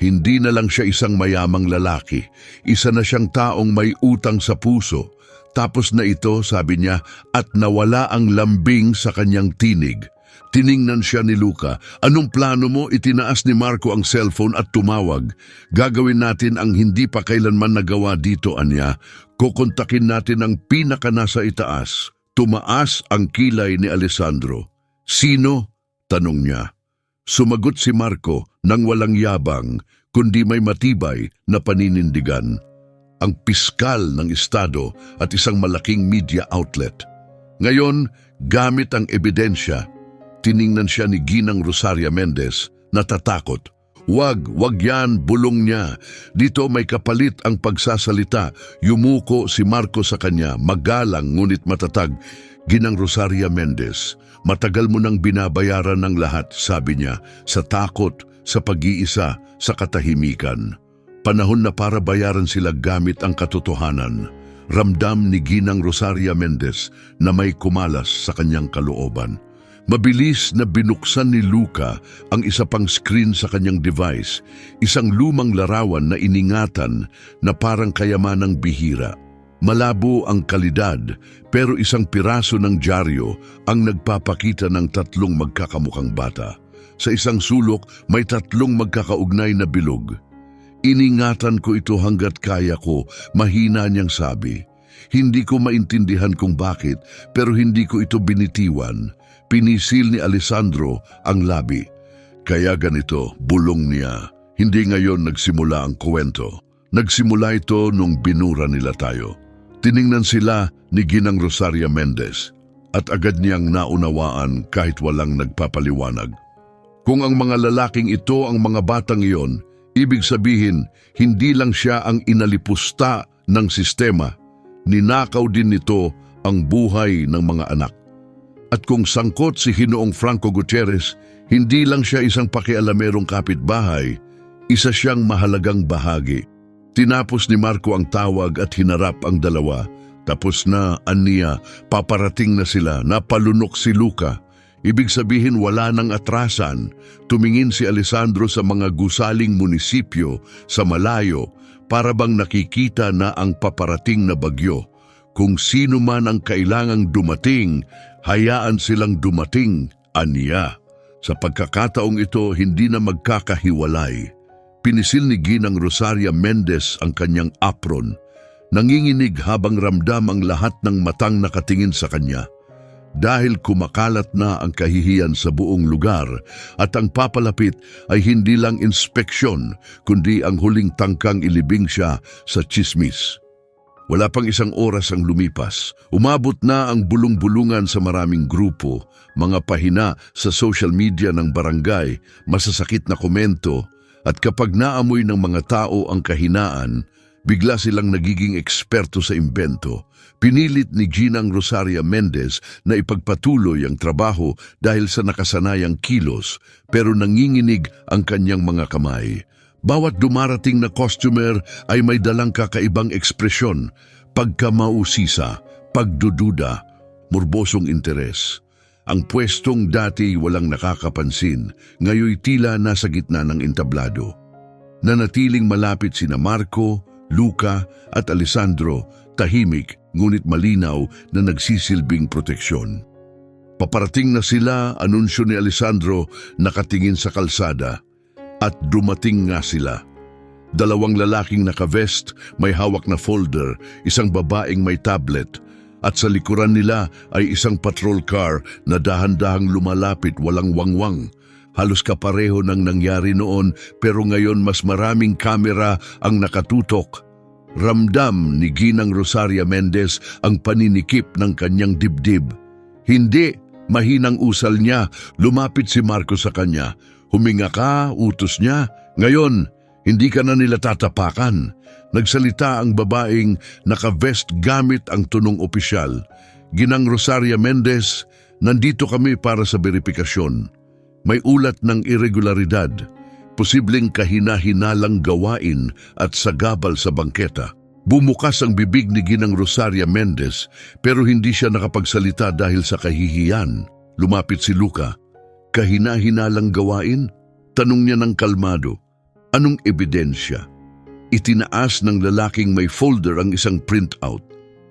Hindi na lang siya isang mayamang lalaki, isa na siyang taong may utang sa puso. Tapos na ito, sabi niya, at nawala ang lambing sa kanyang tinig. Tiningnan siya ni Luca. "Anong plano mo?" Itinaas ni Marco ang cellphone at tumawag. "Gagawin natin ang hindi pa kailanman nagawa dito, Anya. Kukontakin natin ang pinaka nasa itaas." Tumaas ang kilay ni Alessandro. "Sino?" tanong niya. Sumagot si Marco nang walang yabang, kundi may matibay na paninindigan. Ang piskal ng estado at isang malaking media outlet. Ngayon, gamit ang ebidensya, tiningnan siya ni Ginang Rosaria Mendez, natatakot. Wag yan," bulong niya. Dito may kapalit ang pagsasalita. Yumuko si Marco sa kanya, magalang ngunit matatag. "Ginang Rosaria Mendez, matagal mo nang binabayaran ng lahat," sabi niya, "sa takot, sa pag-iisa, sa katahimikan. Panahon na para bayaran sila gamit ang katotohanan." Ramdam ni Ginang Rosaria Mendez na may kumalas sa kanyang kalooban. Mabilis na binuksan ni Luca ang isa pang screen sa kanyang device, isang lumang larawan na iningatan na parang kayamanang bihira. Malabo ang kalidad, pero isang piraso ng dyaryo ang nagpapakita ng tatlong magkakamukhang bata. Sa isang sulok, may tatlong magkakaugnay na bilog. Iningatan ko ito hanggat kaya ko, mahina niyang sabi. Hindi ko maintindihan kung bakit, pero hindi ko ito binitiwan. Pinisil ni Alessandro ang labi. Kaya ganito, bulong niya. Hindi ngayon nagsimula ang kwento. Nagsimula ito nung binura nila tayo. Tiningnan sila ni Ginang Rosaria Mendez at agad niyang naunawaan kahit walang nagpapaliwanag. Kung ang mga lalaking ito ang mga batang iyon, ibig sabihin hindi lang siya ang inalipusta ng sistema, ninakaw din nito ang buhay ng mga anak. At kung sangkot si Ginoong Franco Gutierrez, hindi lang siya isang pakialamerong kapitbahay, isa siyang mahalagang bahagi. Tinapos ni Marco ang tawag at hinarap ang dalawa. Tapos na, aniya, paparating na sila, napalunok si Luca. Ibig sabihin wala nang atrasan. Tumingin si Alessandro sa mga gusaling munisipyo sa malayo para bang nakikita na ang paparating na bagyo. Kung sino man ang kailangang dumating, hayaan silang dumating, aniya. Sa pagkakataong ito, hindi na magkakahiwalay. Pinisil ni Ginang Rosaria Mendez ang kanyang apron. Nanginginig habang ramdam ang lahat ng matang nakatingin sa kanya. Dahil kumakalat na ang kahihiyan sa buong lugar at ang papalapit ay hindi lang inspeksyon, kundi ang huling tangkang ilibing siya sa tsismis. Wala pang isang oras ang lumipas. Umabot na ang bulong-bulungan sa maraming grupo, mga pahina sa social media ng barangay, masasakit na komento, at kapag naamoy ng mga tao ang kahinaan, bigla silang nagiging eksperto sa imbento. Pinilit ni Ginang Rosaria Mendez na ipagpatuloy ang trabaho dahil sa nakasanayang kilos, pero nanginginig ang kanyang mga kamay. Bawat dumarating na customer ay may dalang kakaibang ekspresyon, pagkamausisa, pagdududa, murbosong interes. Ang pwestong dati walang nakakapansin, ngayoy tila nasa gitna ng entablado. Nanatiling malapit sina Marco, Luca at Alessandro, tahimik ngunit malinaw na nagsisilbing proteksyon. Paparating na sila, anunsyo ni Alessandro, nakatingin sa kalsada. At dumating nga sila. Dalawang lalaking naka-vest, may hawak na folder, isang babaeng may tablet, at sa likuran nila ay isang patrol car na dahan-dahang lumalapit walang wangwang. Halos kapareho ng nangyari noon pero ngayon mas maraming kamera ang nakatutok. Ramdam ni Ginang Rosaria Mendez ang paninikip ng kanyang dibdib. Hindi, mahinang usal niya, lumapit si Marco sa kanya. Huminga ka, utos niya. Ngayon, hindi ka na nila tatapakan. Nagsalita ang babaeng naka-vest gamit ang tunong opisyal. Ginang Rosaria Mendez, nandito kami para sa beripikasyon. May ulat ng irregularidad, posibleng kahina-hinalang gawain at sagabal sa bangketa. Bumukas ang bibig ni Ginang Rosaria Mendez pero hindi siya nakapagsalita dahil sa kahihiyan. Lumapit si Luca. Kahina-hinalang gawain? Tanong niya ng kalmado. Anong ebidensya? Itinaas ng lalaking may folder ang isang printout.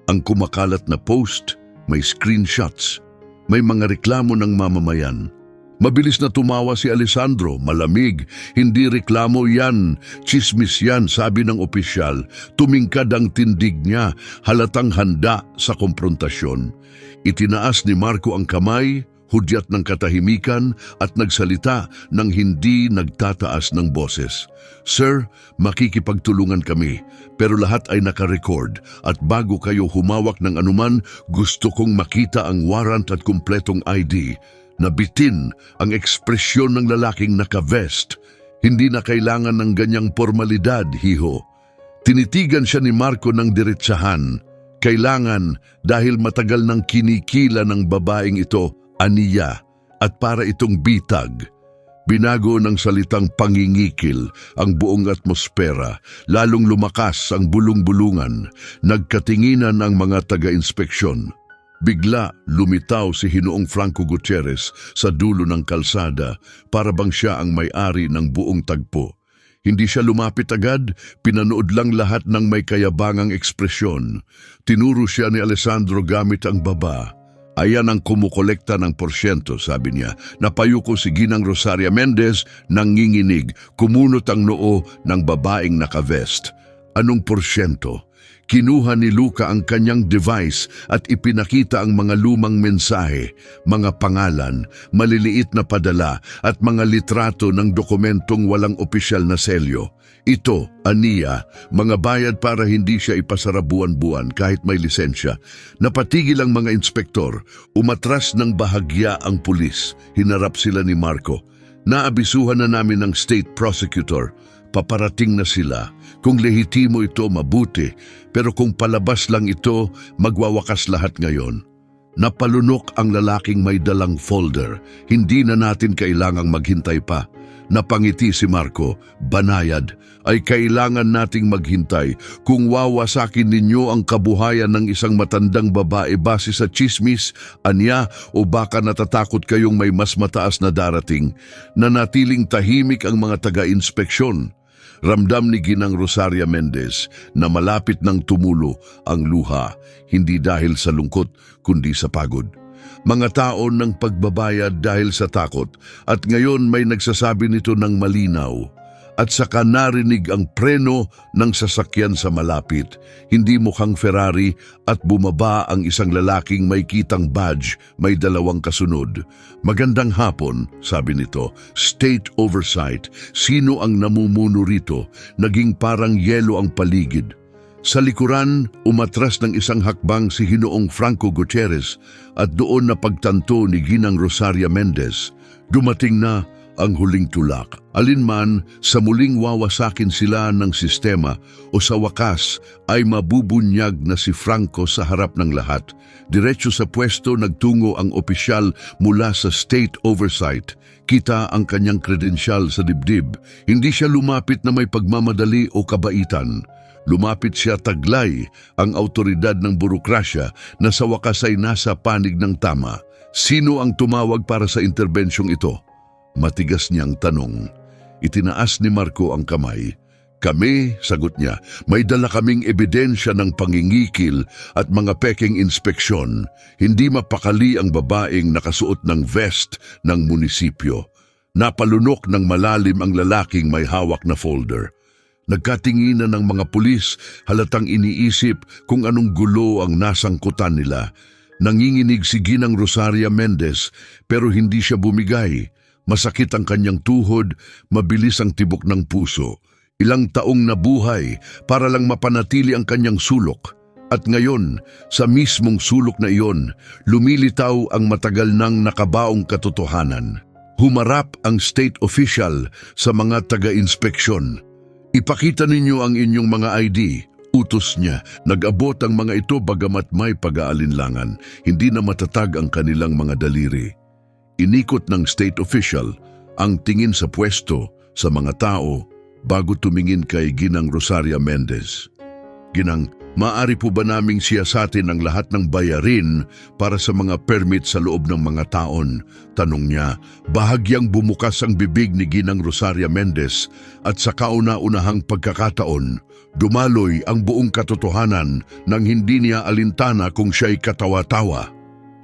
Ang kumakalat na post, may screenshots, may mga reklamo ng mamamayan. Mabilis na tumawa si Alessandro, malamig. Hindi reklamo yan, tsismis yan, sabi ng opisyal. Tumingkad ang tindig niya, halatang handa sa komprontasyon. Itinaas ni Marco ang kamay, hudyat ng katahimikan at nagsalita ng hindi nagtataas ng boses. Sir, makikipagtulungan kami, pero lahat ay nakarecord at bago kayo humawak ng anuman, gusto kong makita ang warrant at kumpletong ID. Nabitin ang ekspresyon ng lalaking naka-vest. Hindi na kailangan ng ganyang formalidad, hiho. Tinitigan siya ni Marco ng diretsahan. Kailangan dahil matagal nang kinikila ng babaeng ito, aniya, at para itong bitag. Binago ng salitang pangingikil ang buong atmosfera, lalong lumakas ang bulong-bulungan, nagkatinginan ang mga taga-inspeksyon. Bigla lumitaw si Hinoong Franco Gutierrez sa dulo ng kalsada para bang siya ang may-ari ng buong tagpo. Hindi siya lumapit agad, pinanood lang lahat ng may kayabangang ekspresyon. Tinuro siya ni Alessandro gamit ang baba. Ayan ang kumukolekta ng porsyento, sabi niya. Napayuko si Ginang Rosaria Mendez, nanginginig, kumunot ang noo ng babaeng naka-vest. Anong porsyento? Kinuha ni Luca ang kanyang device at ipinakita ang mga lumang mensahe, mga pangalan, maliliit na padala at mga litrato ng dokumentong walang opisyal na selyo. Ito, aniya, mga bayad para hindi siya ipasara buwan-buwan kahit may lisensya. Napatigil ang mga inspektor, umatras ng bahagya ang pulis. Hinarap sila ni Marco. Naabisuhan na namin ng state prosecutor. Paparating na sila. Kung lehitimo ito, mabuti. Pero kung palabas lang ito, magwawakas lahat ngayon. Napalunok ang lalaking may dalang folder. Hindi na natin kailangang maghintay pa. Napangiti si Marco, banayad, ay kailangan nating maghintay kung wawasakin ninyo ang kabuhayan ng isang matandang babae base sa chismis, anya o baka natatakot kayong may mas mataas na darating. Nanatiling tahimik ang mga taga-inspeksyon. Ramdam ni Ginang Rosaria Mendez na malapit ng tumulo ang luha, hindi dahil sa lungkot kundi sa pagod. Mga taon ng pagbabayad dahil sa takot at ngayon may nagsasabi nito ng malinaw. At saka narinig ang preno ng sasakyan sa malapit, hindi mukhang Ferrari at bumaba ang isang lalaking may kitang badge, may dalawang kasunod. Magandang hapon, sabi nito, state oversight, sino ang namumuno rito? Naging parang yelo ang paligid. Sa likuran, umatras ng isang hakbang si Hinoong Franco Gutierrez at doon napagtanto ni Ginang Rosaria Mendez. Dumating na ang huling tulak. Alinman sa muling wawasakin sila ng sistema o sa wakas ay mabubunyag na si Franco sa harap ng lahat. Diretso sa pwesto nagtungo ang opisyal mula sa state oversight. Kita ang kanyang kredensyal sa dibdib. Hindi siya lumapit na may pagmamadali o kabaitan. Lumapit siya taglay ang autoridad ng burokrasya na sa wakas ay nasa panig ng tama. Sino ang tumawag para sa interbensyong ito? Matigas niyang tanong. Itinaas ni Marco ang kamay. Kami, sagot niya, may dala kaming ebidensya ng pangingikil at mga peking inspeksyon. Hindi mapakali ang babaeng nakasuot ng vest ng munisipyo. Napalunok ng malalim ang lalaking may hawak na folder. Nagkatinginan ng mga pulis, halatang iniisip kung anong gulo ang nasangkutan nila. Nanginginig si Ginang Rosaria Mendez pero hindi siya bumigay. Masakit ang kanyang tuhod, mabilis ang tibok ng puso. Ilang taong nabuhay para lang mapanatili ang kanyang sulok. At ngayon, sa mismong sulok na iyon, lumilitaw ang matagal nang nakabaong katotohanan. Humarap ang state official sa mga taga-inspeksyon. Ipakita ninyo ang inyong mga ID. Utos niya. Nag-abot ang mga ito bagamat may pag-aalinlangan. Hindi na matatag ang kanilang mga daliri. Inikot ng state official ang tingin sa pwesto sa mga tao bago tumingin kay Ginang Rosaria Mendez. Ginang, maaari po ba naming siyasatin ang lahat ng bayarin para sa mga permit sa loob ng mga taon? Tanong niya. Bahagyang bumukas ang bibig ni Ginang Rosaria Mendez at sa kauna-unahang pagkakataon, dumaloy ang buong katotohanan nang hindi niya alintana kung siya'y katawa-tawa.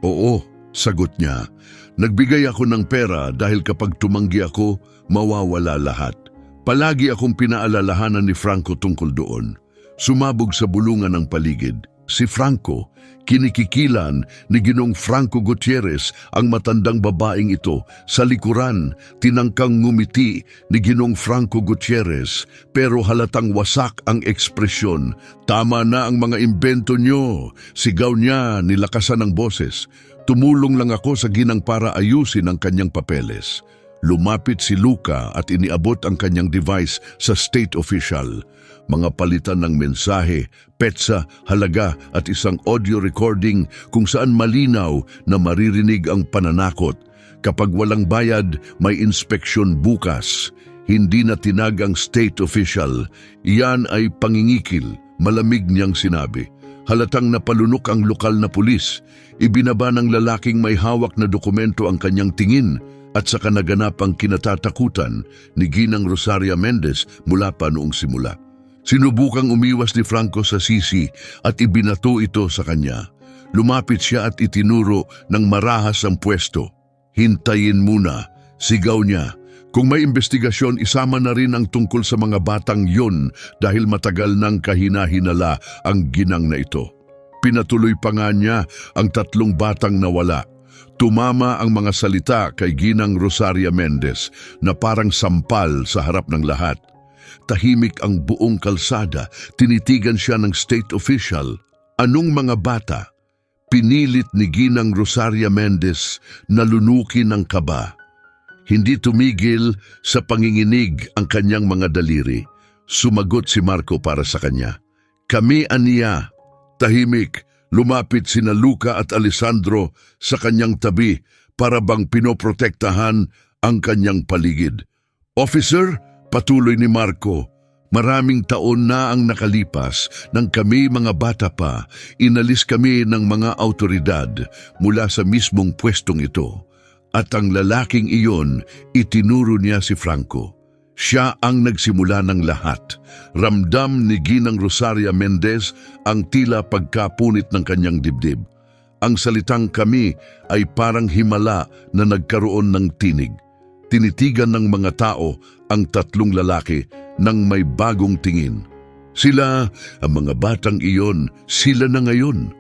Oo, sagot niya. Nagbigay ako ng pera dahil kapag tumanggi ako, mawawala lahat. Palagi akong pinaalalahanan ni Franco tungkol doon. Sumabog sa bulungan ng paligid. Si Franco, kinikikilan ni Ginong Franco Gutierrez ang matandang babaeng ito. Sa likuran, tinangkang ngumiti ni Ginong Franco Gutierrez pero halatang wasak ang ekspresyon. Tama na ang mga imbento nyo. Sigaw niya, nilakasan ng boses. Tumulong lang ako sa ginang para ayusin ang kanyang papeles. Lumapit si Luca at iniabot ang kanyang device sa state official. Mga palitan ng mensahe, petsa, halaga at isang audio recording kung saan malinaw na maririnig ang pananakot. Kapag walang bayad, may inspeksyon bukas. Hindi na tinag ang state official. Iyan ay pangingikil, malamig niyang sinabi. Halatang napalunok ang lokal na pulis. Ibinaba ng lalaking may hawak na dokumento ang kanyang tingin at sa kanaganapang kinatatakutan ni Ginang Rosaria Mendez mula pa noong simula. Sinubukang umiwas ni Franco sa sisi at ibinato ito sa kanya. Lumapit siya at itinuro ng marahas ang pwesto. Hintayin muna, sigaw niya. Kung may investigasyon, isama na rin ang tungkol sa mga batang yon dahil matagal nang kahina-hinala ang ginang na ito. Pinatuloy pa nga niya ang 3 batang nawala. Tumama ang mga salita kay Ginang Rosaria Mendez na parang sampal sa harap ng lahat. Tahimik ang buong kalsada, tinitigan siya ng state official. Anong mga bata? Pinilit ni Ginang Rosaria Mendez na lunukin ang kaba. Hindi tumigil sa panginginig ang kanyang mga daliri. Sumagot si Marco para sa kanya. Kami aniya. Tahimik, lumapit sina Luca at Alessandro sa kanyang tabi para bang pinoprotektahan ang kanyang paligid. Officer, patuloy ni Marco, maraming taon na ang nakalipas nang kami mga bata pa, inalis kami ng mga autoridad mula sa mismong pwestong ito. At ang lalaking iyon, itinuro niya si Franco. Siya ang nagsimula ng lahat. Ramdam ni Ginang Rosaria Mendez ang tila pagkapunit ng kanyang dibdib. Ang salitang kami ay parang himala na nagkaroon ng tinig. Tinitigan ng mga tao ang 3 lalaki nang may bagong tingin. Sila, ang mga batang iyon, sila na ngayon.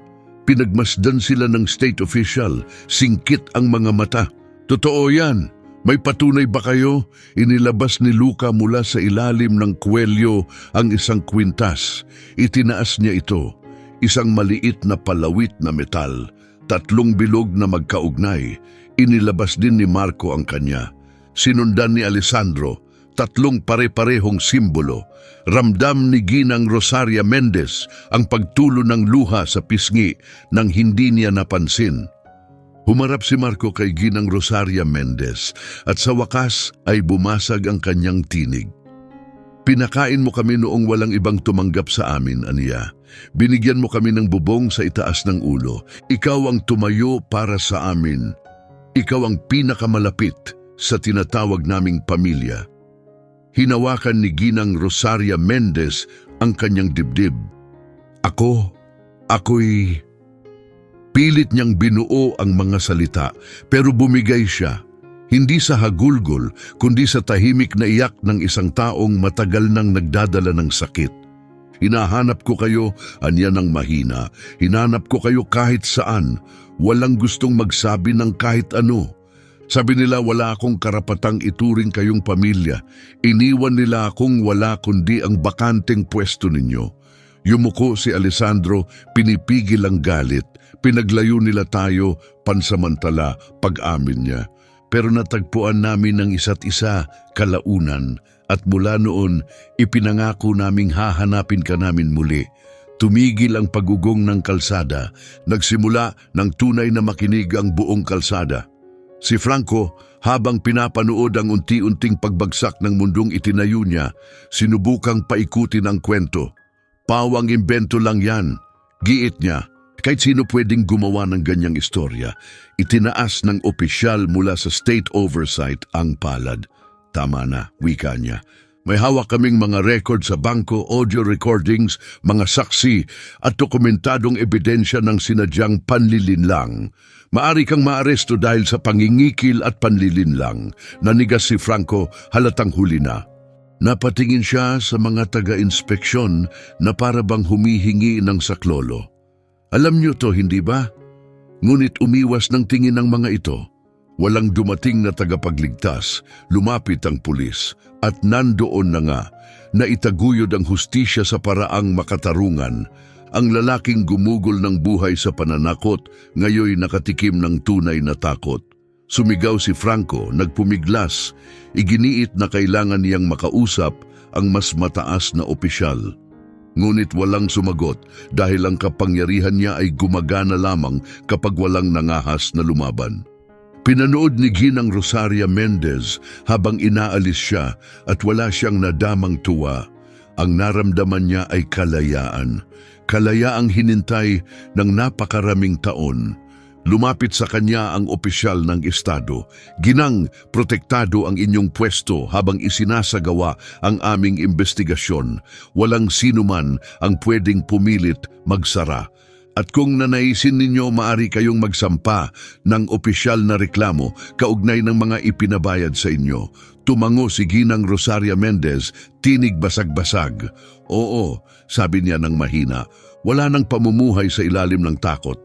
Pinagmasdan sila ng state official, singkit ang mga mata. Totoo yan. May patunay ba kayo? Inilabas ni Luca mula sa ilalim ng kwelyo ang isang kwintas. Itinaas niya ito. Isang maliit na palawit na metal. 3 bilog na magkaugnay. Inilabas din ni Marco ang kanya. Sinundan ni Alessandro. 3 pare-parehong simbolo. Ramdam ni Ginang Rosaria Mendez ang pagtulo ng luha sa pisngi nang hindi niya napansin. Humarap si Marco kay Ginang Rosaria Mendez at sa wakas ay bumasag ang kanyang tinig. Pinakain mo kami noong walang ibang tumanggap sa amin, aniya. Binigyan mo kami ng bubong sa itaas ng ulo. Ikaw ang tumayo para sa amin. Ikaw ang pinakamalapit sa tinatawag naming pamilya. Hinawakan ni Ginang Rosaria Mendez ang kanyang dibdib. Ako'y... Pilit niyang binuo ang mga salita, pero bumigay siya. Hindi sa hagulgol, kundi sa tahimik na iyak ng isang taong matagal nang nagdadala ng sakit. Hinahanap ko kayo, anya ng mahina. Hinanap ko kayo kahit saan. Walang gustong magsabi ng kahit ano. Sabi nila wala akong karapatang ituring kayong pamilya. Iniwan nila akong wala kundi ang bakanteng pwesto ninyo. Yumuko si Alessandro, pinipigil ang galit. Pinaglayo nila tayo pansamantala pag-amin niya. Pero natagpuan namin ng isa't isa kalaunan at mula noon ipinangako naming hahanapin ka namin muli. Tumigil ang pagugong ng kalsada. Nagsimula ng tunay na makinig ang buong kalsada. Si Franco, habang pinapanood ang unti-unting pagbagsak ng mundong itinayo niya, sinubukang paikutin ang kwento. Pawang imbento lang yan, giit niya. Kahit sino pwedeng gumawa ng ganyang istorya, itinaas ng opisyal mula sa state oversight ang palad. Tama na, wika niya. May hawak kaming mga record sa bangko, audio recordings, mga saksi at dokumentadong ebidensya ng sinadyang panlilinlang. Maari kang maaresto dahil sa pangingikil at panlilinlang. Nanigas si Franco, halatang huli na. Napatingin siya sa mga taga-inspeksyon na para bang humihingi ng saklolo. Alam niyo to, hindi ba? Ngunit umiwas ng tingin ng mga ito. Walang dumating na tagapagligtas, lumapit ang pulis at nandoon na nga na itaguyod ang hustisya sa paraang makatarungan. Ang lalaking gumugol ng buhay sa pananakot, ngayoy nakatikim ng tunay na takot. Sumigaw si Franco, nagpumiglas, iginiit na kailangan niyang makausap ang mas mataas na opisyal. Ngunit walang sumagot dahil ang kapangyarihan niya ay gumagana lamang kapag walang nangahas na lumaban. Pinanood ni Ginang Rosaria Mendez habang inaalis siya at wala siyang nadamang tuwa. Ang naramdaman niya ay kalayaan. Kalayaang hinintay ng napakaraming taon. Lumapit sa kanya ang opisyal ng estado. Ginang, protektado ang inyong pwesto habang isinasagawa ang aming investigasyon. Walang sinuman ang pwedeng pumilit magsara. At kung nanaisin ninyo, maari kayong magsampa ng opisyal na reklamo kaugnay ng mga ipinabayad sa inyo. Tumango si Ginang Rosaria Mendez, tinig basag-basag. Oo, sabi niya ng mahina, wala nang pamumuhay sa ilalim ng takot.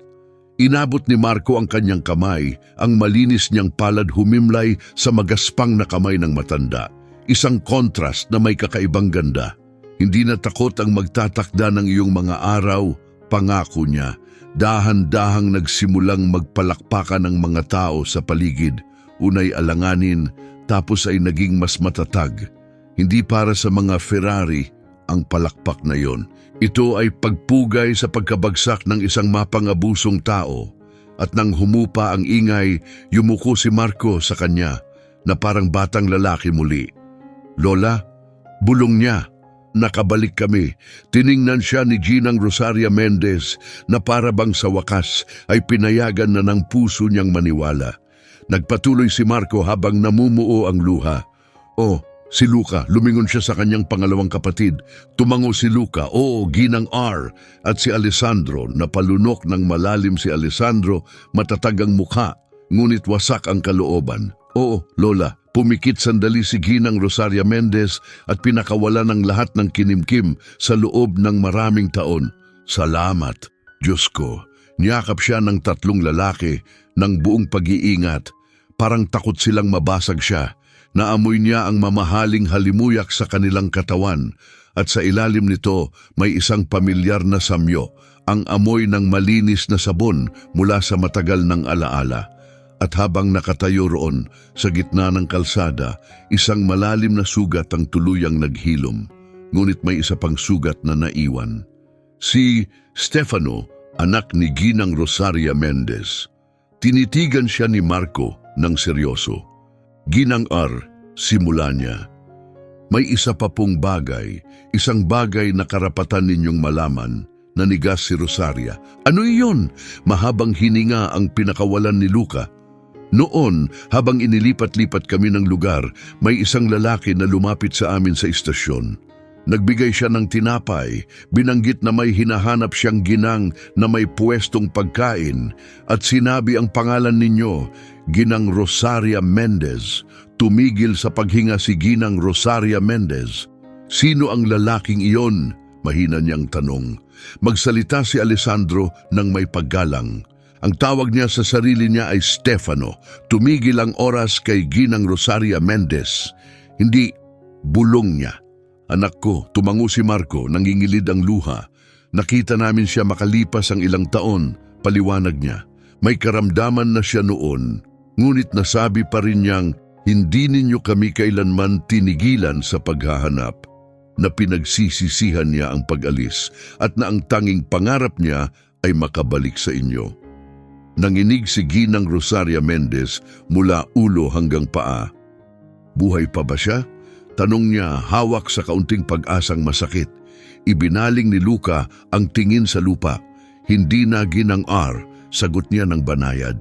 Inabot ni Marco ang kanyang kamay, ang malinis niyang palad humimlay sa magaspang na kamay ng matanda. Isang kontrast na may kakaibang ganda. Hindi na takot ang magtatakda ng iyong mga araw, pangako niya. Dahan-dahang nagsimulang magpalakpakan ang mga tao sa paligid. Unay alanganin, tapos ay naging mas matatag. Hindi para sa mga Ferrari ang palakpak na yon. Ito ay pagpugay sa pagkabagsak ng isang mapangabusong tao. At nang humupa ang ingay, yumuko si Marco sa kanya na parang batang lalaki muli. Lola, bulong niya. Nakabalik kami. Tiningnan siya ni Ginang Rosaria Mendez na para bang sa wakas ay pinayagan na ng puso niyang maniwala. Nagpatuloy si Marco habang namumuo ang luha. Oh, si Luca, lumingon siya sa kanyang pangalawang kapatid. Tumango si Luca, oo, Ginang R. At si Alessandro, napalunok ng malalim si Alessandro, matatag ang mukha, ngunit wasak ang kalooban. Oo, Lola, pumikit sandali si Ginang Rosaria Mendez at pinakawala ng lahat ng kinimkim sa loob ng maraming taon. Salamat, Diyos ko. Niyakap siya ng tatlong lalaki ng buong pag-iingat. Parang takot silang mabasag siya. Naamoy niya ang mamahaling halimuyak sa kanilang katawan at sa ilalim nito may isang pamilyar na samyo, ang amoy ng malinis na sabon mula sa matagal ng alaala. At habang nakatayo roon sa gitna ng kalsada, isang malalim na sugat ang tuluyang naghilom, ngunit may isa pang sugat na naiwan. Si Stefano, anak ni Ginang Rosaria Mendez. Tinitigan siya ni Marco ng seryoso. Ginang R, simula niya. May isa pa pong bagay, isang bagay na karapatan ninyong malaman, nanigas si Rosaria. Ano iyon? Mahabang hininga ang pinakawalan ni Luca. Noon, habang inilipat-lipat kami ng lugar, may isang lalaki na lumapit sa amin sa istasyon. Nagbigay siya ng tinapay, binanggit na may hinahanap siyang ginang na may pwestong pagkain at sinabi ang pangalan ninyo, Ginang Rosaria Mendez. Tumigil sa paghinga si Ginang Rosaria Mendez. Sino ang lalaking iyon? Mahina niyang tanong. Magsalita si Alessandro ng may paggalang. Ang tawag niya sa sarili niya ay Stefano. Tumigil ang oras kay Ginang Rosaria Mendez. Hindi, bulong niya. Anak ko, tumango si Marco, nangingilid ang luha. Nakita namin siya makalipas ang ilang taon, paliwanag niya. May karamdaman na siya noon, ngunit nasabi pa rin niyang, hindi ninyo kami kailanman tinigilan sa paghahanap. Na pinagsisisihan niya ang pag-alis at na ang tanging pangarap niya ay makabalik sa inyo. Nanginig si Ginang Rosaria Mendez mula ulo hanggang paa. Buhay pa ba siya? Tanong niya hawak sa kaunting pag-asang masakit. Ibinaling ni Luca ang tingin sa lupa. Hindi na Ginang R, sagot niya ng banayad.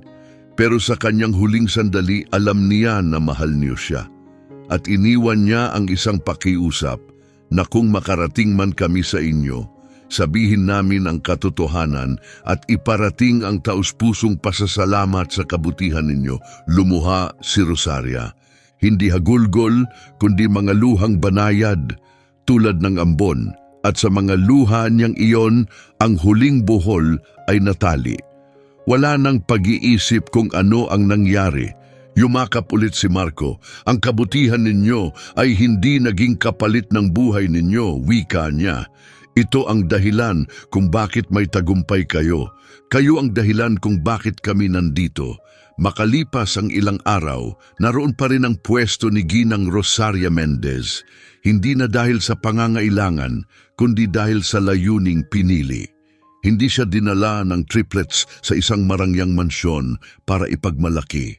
Pero sa kanyang huling sandali alam niya na mahal niyo siya. At iniwan niya ang isang pakiusap na kung makarating man kami sa inyo, sabihin namin ang katotohanan at iparating ang taus-pusong pasasalamat sa kabutihan ninyo. Lumuha si Rosaria. Hindi hagulgol, kundi mga luhang banayad, tulad ng ambon. At sa mga luha niyang iyon, ang huling buhol ay natali. Wala nang pag-iisip kung ano ang nangyari. Yumakap ulit si Marco. Ang kabutihan ninyo ay hindi naging kapalit ng buhay ninyo, wika niya. Ito ang dahilan kung bakit may tagumpay kayo. Kayo ang dahilan kung bakit kami nandito. Makalipas ang ilang araw, naroon pa rin ang pwesto ni Ginang Rosaria Mendez. Hindi na dahil sa pangangailangan, kundi dahil sa layuning pinili. Hindi siya dinala ng triplets sa isang marangyang mansyon para ipagmalaki.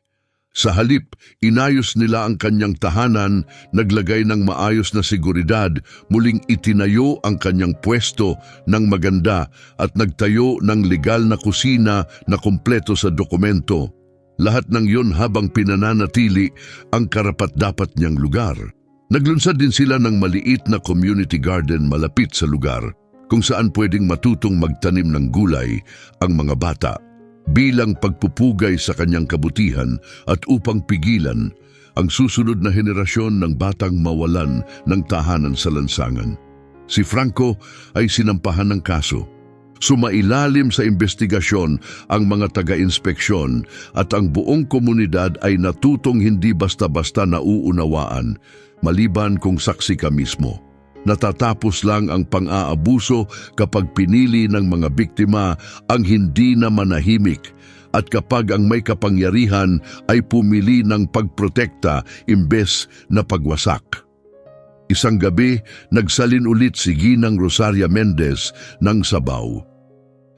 Sa halip, inayos nila ang kanyang tahanan, naglagay ng maayos na seguridad, muling itinayo ang kanyang pwesto ng maganda at nagtayo ng legal na kusina na kumpleto sa dokumento. Lahat ng yun habang pinananatili ang karapat-dapat niyang lugar. Naglunsad din sila ng maliit na community garden malapit sa lugar, kung saan pwedeng matutong magtanim ng gulay ang mga bata, bilang pagpupugay sa kanyang kabutihan at upang pigilan ang susunod na henerasyon ng batang mawalan ng tahanan sa lansangan. Si Franco ay sinampahan ng kaso. Sumailalim sa investigasyon ang mga taga-inspeksyon at ang buong komunidad ay natutong hindi basta-basta nauunawaan, maliban kung saksi ka mismo. Natatapos lang ang pang-aabuso kapag pinili ng mga biktima ang hindi na manahimik at kapag ang may kapangyarihan ay pumili ng pagprotekta imbes na pagwasak. Isang gabi, nagsalin ulit si Ginang Rosaria Mendez ng Sabaw.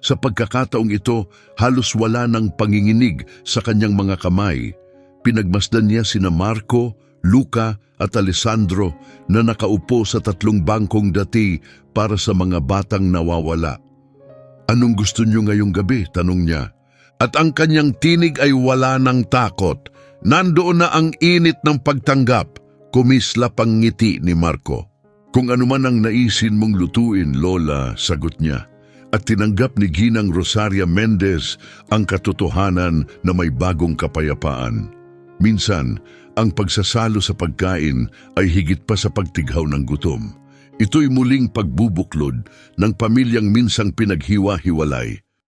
Sa pagkakataong ito, halos wala ng panginginig sa kanyang mga kamay. Pinagmasdan niya sina Marco, Luca at Alessandro na nakaupo sa 3 bangkong dati para sa mga batang nawawala. "Anong gusto niyo ngayong gabi?" tanong niya. At ang kanyang tinig ay wala ng takot. Nandoon na ang init ng pagtanggap. Kumislap ang ngiti ni Marco. "Kung ano man ang naisin mong lutuin, Lola," sagot niya. At tinanggap ni Ginang Rosaria Mendez ang katotohanan na may bagong kapayapaan. Minsan, ang pagsasalo sa pagkain ay higit pa sa pagtighaw ng gutom. Ito'y muling pagbubuklod ng pamilyang minsang pinaghiwa-hiwalay.